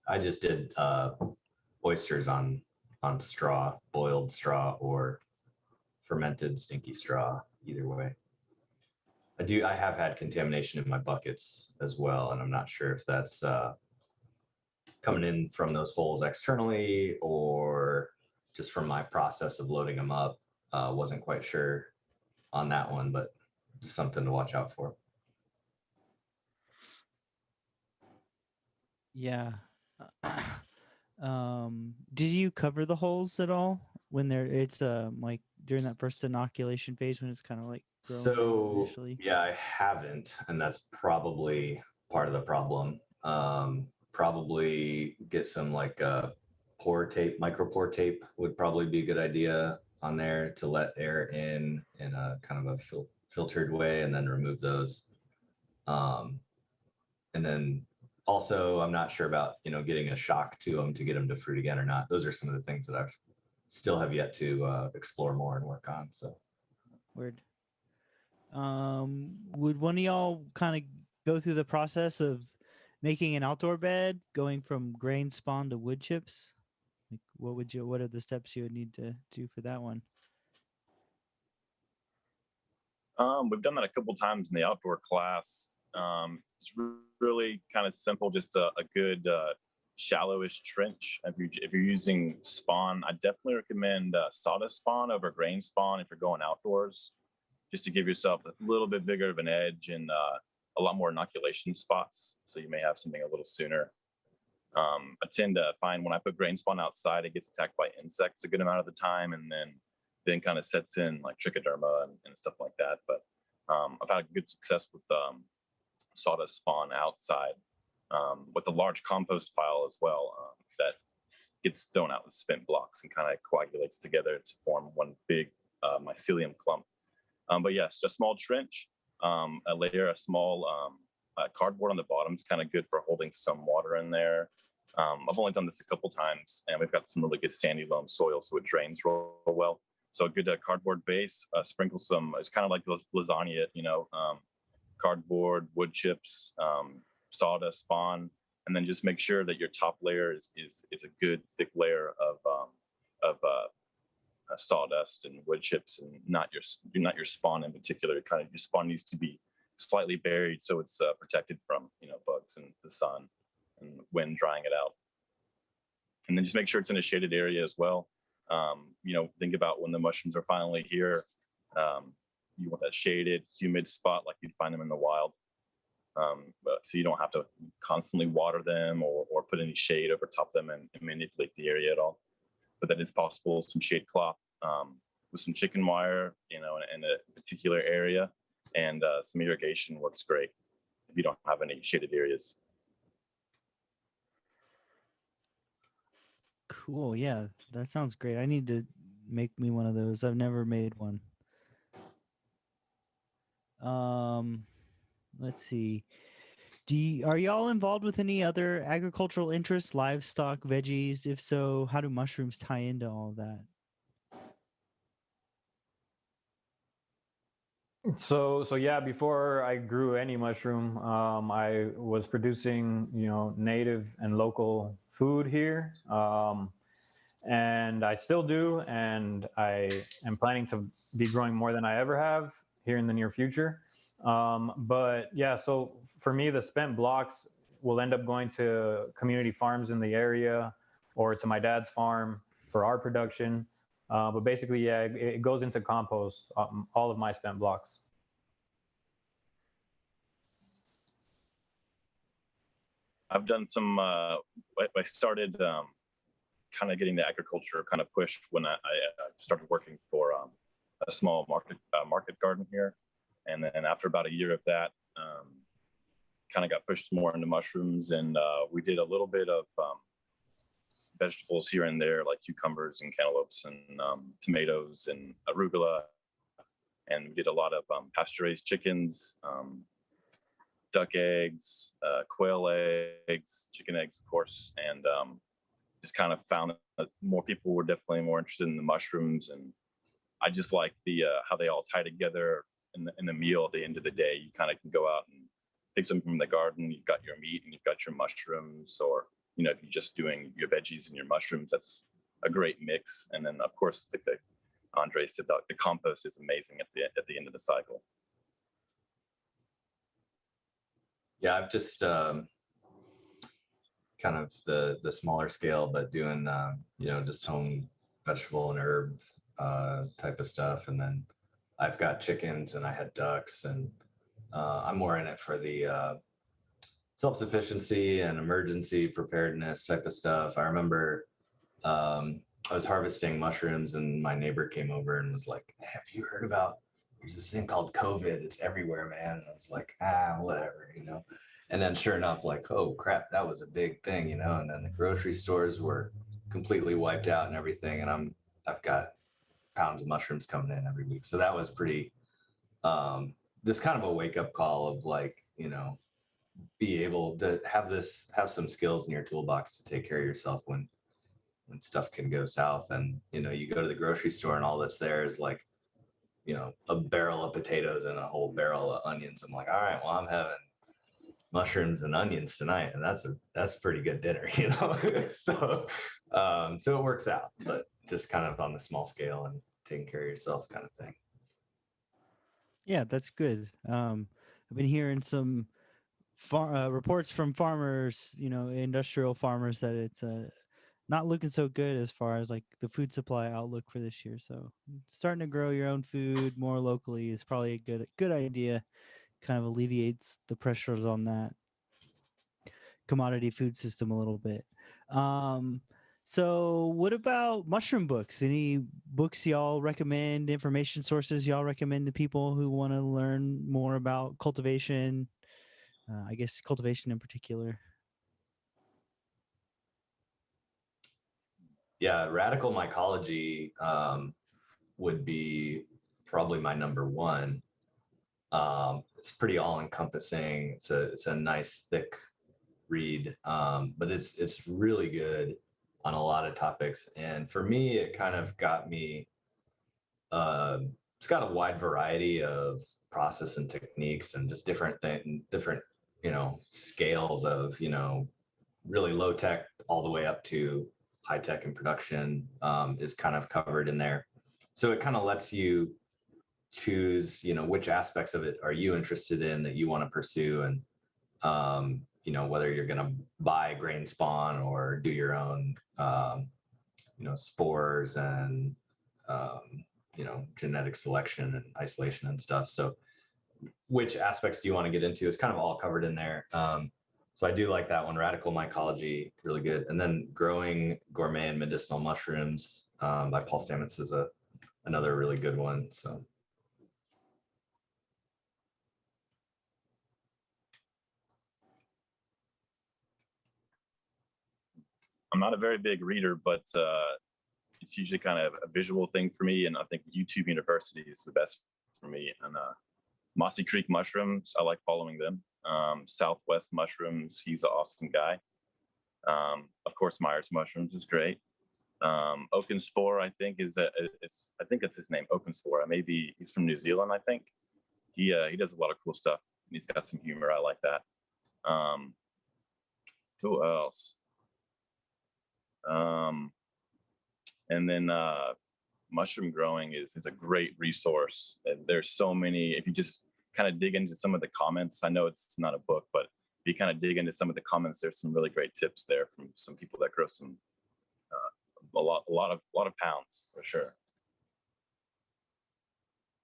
I just did oysters on straw, boiled straw or fermented stinky straw, either way. I have had contamination in my buckets as well, and I'm not sure if that's coming in from those holes externally or just from my process of loading them up. Wasn't quite sure on that one, but just something to watch out for. Yeah. Did you cover the holes at all when it's like during that first inoculation phase when it's kind of like growing So initially? yeah, I haven't, and that's probably part of the problem. Probably get some like pore tape, micropore tape would probably be a good idea on there to let air in a kind of a filtered way, and then remove those. And then also, I'm not sure about getting a shock to them to get them to fruit again or not. Those are some of the things that I've still have yet to explore more and work on. So Word. Would one of y'all kind of go through the process of making an outdoor bed, going from grain spawn to wood chips? Like, what are the steps you would need to do for that one? We've done that a couple times in the outdoor class. It's really kind of simple, just a good shallowish trench. If you're using spawn, I definitely recommend sawdust spawn over grain spawn if you're going outdoors, just to give yourself a little bit bigger of an edge and a lot more inoculation spots. So you may have something a little sooner. I tend to find when I put grain spawn outside, it gets attacked by insects a good amount of the time, and then kind of sets in like trichoderma and stuff like that. But I've had good success with sawdust spawn outside with a large compost pile as well that gets thrown out with spent blocks and kind of coagulates together to form one big mycelium clump. But yes, a small trench, a small cardboard on the bottom is kind of good for holding some water in there. I've only done this a couple times, and we've got some really good sandy loam soil, so it drains real well. So a good cardboard base, sprinkle some. It's kind of like lasagna, cardboard, wood chips, sawdust spawn, and then just make sure that your top layer is a good thick layer of sawdust and wood chips, and not your spawn in particular. Kind of your spawn needs to be slightly buried so it's protected from bugs and the sun and wind drying it out. And then just make sure it's in a shaded area as well. Think about when the mushrooms are finally here. You want that shaded, humid spot like you'd find them in the wild. So you don't have to constantly water them or put any shade over top of them and manipulate the area at all. But that is possible. Some shade cloth with some chicken wire, in a particular area, and some irrigation works great if you don't have any shaded areas. Cool. Yeah, that sounds great. I need to Make me one of those. I've never made one. Let's see. Are y'all involved with any other agricultural interests, livestock, veggies? If so, how do mushrooms tie into all that? So yeah, before I grew any mushroom, I was producing, native and local food here. And I still do, and I am planning to be growing more than I ever have here in the near future. But yeah, so for me, the spent blocks will end up going to community farms in the area or to my dad's farm for our production. But basically, yeah, it goes into compost, all of my spent blocks. I've done some. I started kind of getting the agriculture kind of pushed when I started working for a small market garden here, and then after about a year of that, kind of got pushed more into mushrooms, and we did a little bit of vegetables here and there, like cucumbers and cantaloupes and tomatoes and arugula, and we did a lot of pasture-raised chickens. Duck eggs, quail eggs, chicken eggs, of course, and just kind of found that more people were definitely more interested in the mushrooms, and I just like the how they all tie together in the meal at the end of the day. You kind of can go out and pick some from the garden. You've got your meat and you've got your mushrooms, or if you're just doing your veggies and your mushrooms, that's a great mix. And then of course, like Andre said, the compost is amazing at the end of the cycle. Yeah, I've just kind of the smaller scale, but doing just home vegetable and herb type of stuff. And then I've got chickens and I had ducks, and I'm more in it for the self-sufficiency and emergency preparedness type of stuff. I remember I was harvesting mushrooms and my neighbor came over and was like, "Have you heard about, there's this thing called COVID, it's everywhere, man." And I was like, whatever. And then sure enough, like, oh crap, that was a big thing. And then the grocery stores were completely wiped out and everything. And I've got pounds of mushrooms coming in every week. So that was pretty, just kind of a wake up call of like, be able to have some skills in your toolbox to take care of yourself when stuff can go south. And you go to the grocery store and all that's there is like a barrel of potatoes and a whole barrel of onions. I'm like, all right, well, I'm having mushrooms and onions tonight, and that's pretty good dinner. So so it works out, but just kind of on the small scale and taking care of yourself kind of thing. Yeah, that's good. I've been hearing some reports from farmers, industrial farmers, that it's not looking so good as far as like the food supply outlook for this year. So starting to grow your own food more locally is probably a good idea. Kind of alleviates the pressures on that commodity food system a little bit. So what about mushroom books? Any books y'all recommend, information sources y'all recommend to people who want to learn more about cultivation? I guess cultivation in particular. Yeah, radical mycology would be probably my number one. It's pretty all encompassing. It's a nice thick read, but it's really good on a lot of topics. And for me, it kind of got me. It's got a wide variety of process and techniques and just different scales of really low tech all the way up to high tech in production is kind of covered in there. So it kind of lets you choose which aspects of it are you interested in that you want to pursue, and whether you're going to buy grain spawn or do your own spores and genetic selection and isolation and stuff. So which aspects do you want to get into is kind of all covered in there. So I do like that one. Radical Mycology, really good. And then Growing Gourmet and Medicinal Mushrooms by Paul Stamets is another really good one. So I'm not a very big reader, but it's usually kind of a visual thing for me, and I think YouTube University is the best for me. And Mossy Creek Mushrooms, I like following them. Southwest Mushrooms, he's an awesome guy. Of course, Meyers Mushrooms is great. Oaken Spore, I think I think it's his name, Oaken Spore. Maybe he's from New Zealand. I think he does a lot of cool stuff. And he's got some humor. I like that. Who else? And then mushroom growing is a great resource. And there's so many. If you just kind of dig into some of the comments, I know it's not a book, but if you kind of dig into some of the comments, there's some really great tips there from some people that grow some a lot of pounds for sure.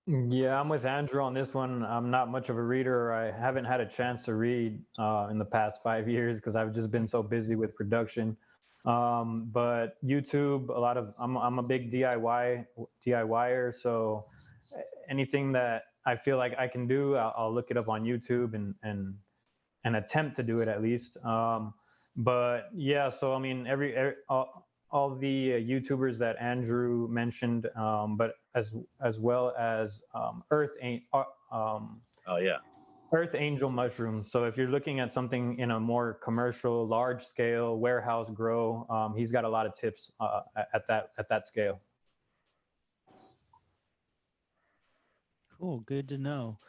Yeah, I'm with Andrew on this one. I'm not much of a reader. I haven't had a chance to read in the past 5 years because I've just been so busy with production. But YouTube, I'm a big DIYer, so anything that I feel like I can do, I'll look it up on YouTube and attempt to do it at least. But yeah, so I mean, all the YouTubers that Andrew mentioned, but as well as Oh yeah. Earth Angel mushrooms. So if you're looking at something in a more commercial, large scale warehouse grow, he's got a lot of tips at that scale. Cool, good to know.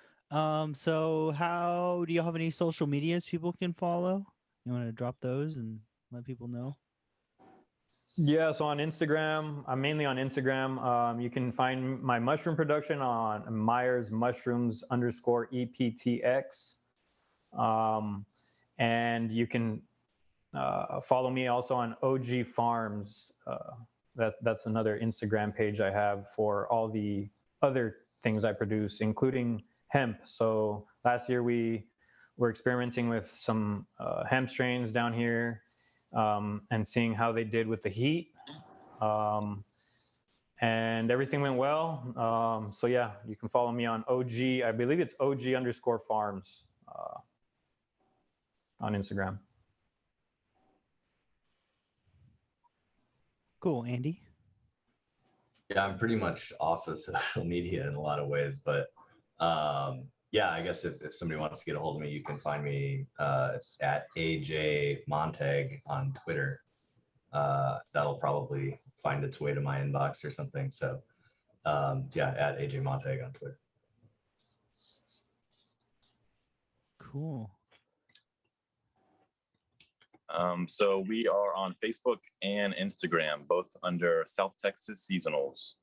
So how do you have any social medias people can follow? You want to drop those and let people know? Yeah, so on Instagram, I'm mainly on Instagram. You can find my mushroom production on Meyers Mushrooms _EPTX. And you can follow me also on OG Farms. That's another Instagram page I have for all the other things I produce, including hemp. So last year we were experimenting with some hemp strains down here and seeing how they did with the heat. And everything went well. So yeah, you can follow me on OG. I believe it's OG _farms on Instagram. Cool, Andy. Yeah, I'm pretty much off of social media in a lot of ways, but yeah, I guess if somebody wants to get a hold of me, you can find me at AJ Montag on Twitter. That'll probably find its way to my inbox or something. So yeah, at AJ Montag on Twitter. Cool. So we are on Facebook and Instagram, both under South Texas Seasonals.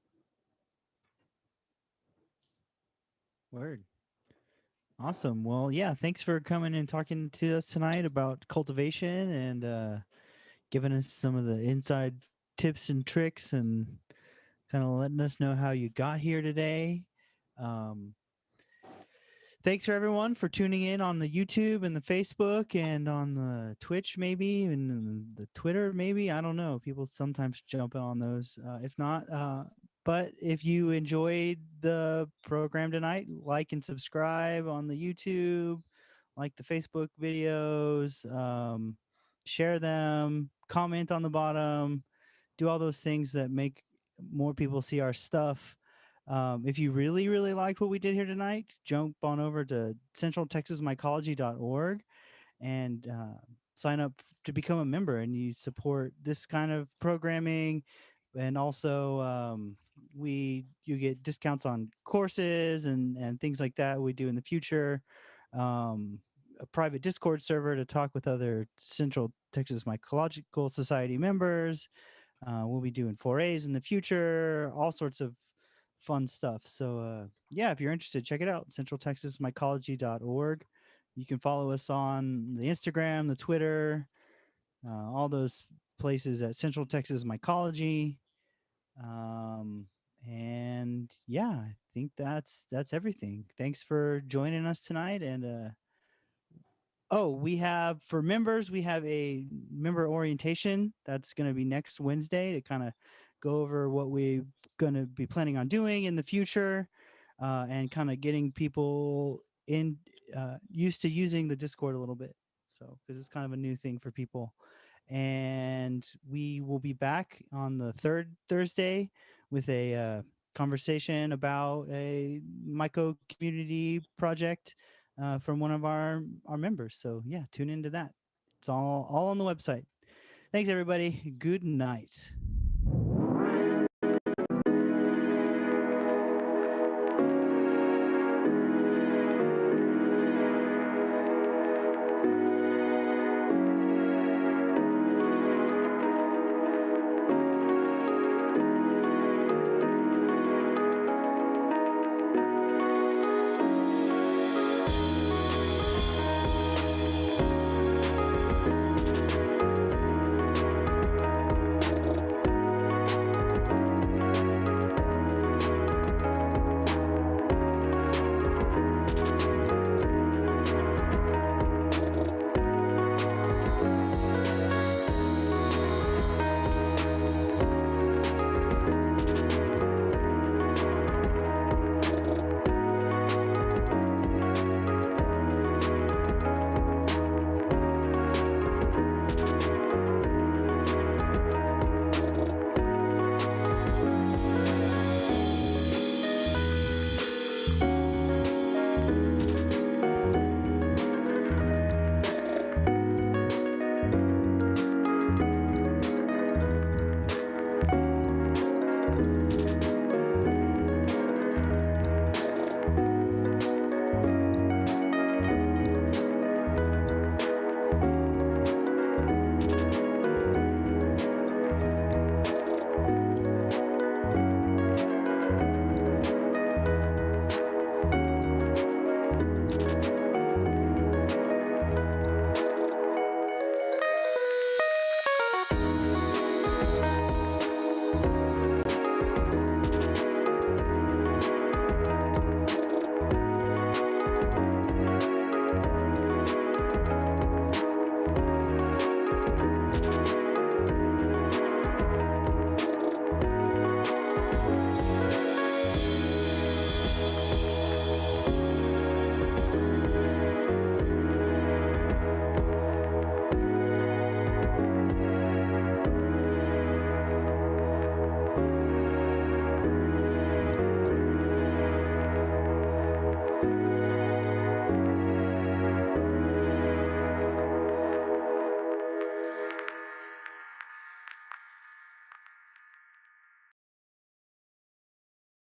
Word. Awesome. Well, yeah, thanks for coming and talking to us tonight about cultivation and giving us some of the inside tips and tricks and kind of letting us know how you got here today. Thanks for everyone for tuning in on the YouTube and the Facebook and on the Twitch, maybe, and the Twitter, maybe. I don't know. People sometimes jump on those. If not, but if you enjoyed the program tonight, like and subscribe on the YouTube, like the Facebook videos, share them, comment on the bottom, do all those things that make more people see our stuff. If you really, really liked what we did here tonight, jump on over to centraltexasmycology.org and sign up to become a member, and you support this kind of programming. And also, you get discounts on courses and things like that we do in the future. A private Discord server to talk with other Central Texas Mycological Society members. We'll be doing forays in the future, all sorts of fun stuff. So yeah, if you're interested, check it out, centraltexasmycology.org. You can follow us on the Instagram, the Twitter, all those places at Central Texas Mycology. And yeah, I think that's everything. Thanks for joining us tonight. And we have, for members, we have a member orientation that's going to be next Wednesday to kind of go over what we're going to be planning on doing in the future, and kind of getting people used to using the Discord a little bit. So, because it's kind of a new thing for people. And we will be back on the third Thursday with a conversation about a myco community project from one of our members. So yeah, tune into that. It's all on the website. Thanks everybody. Good night.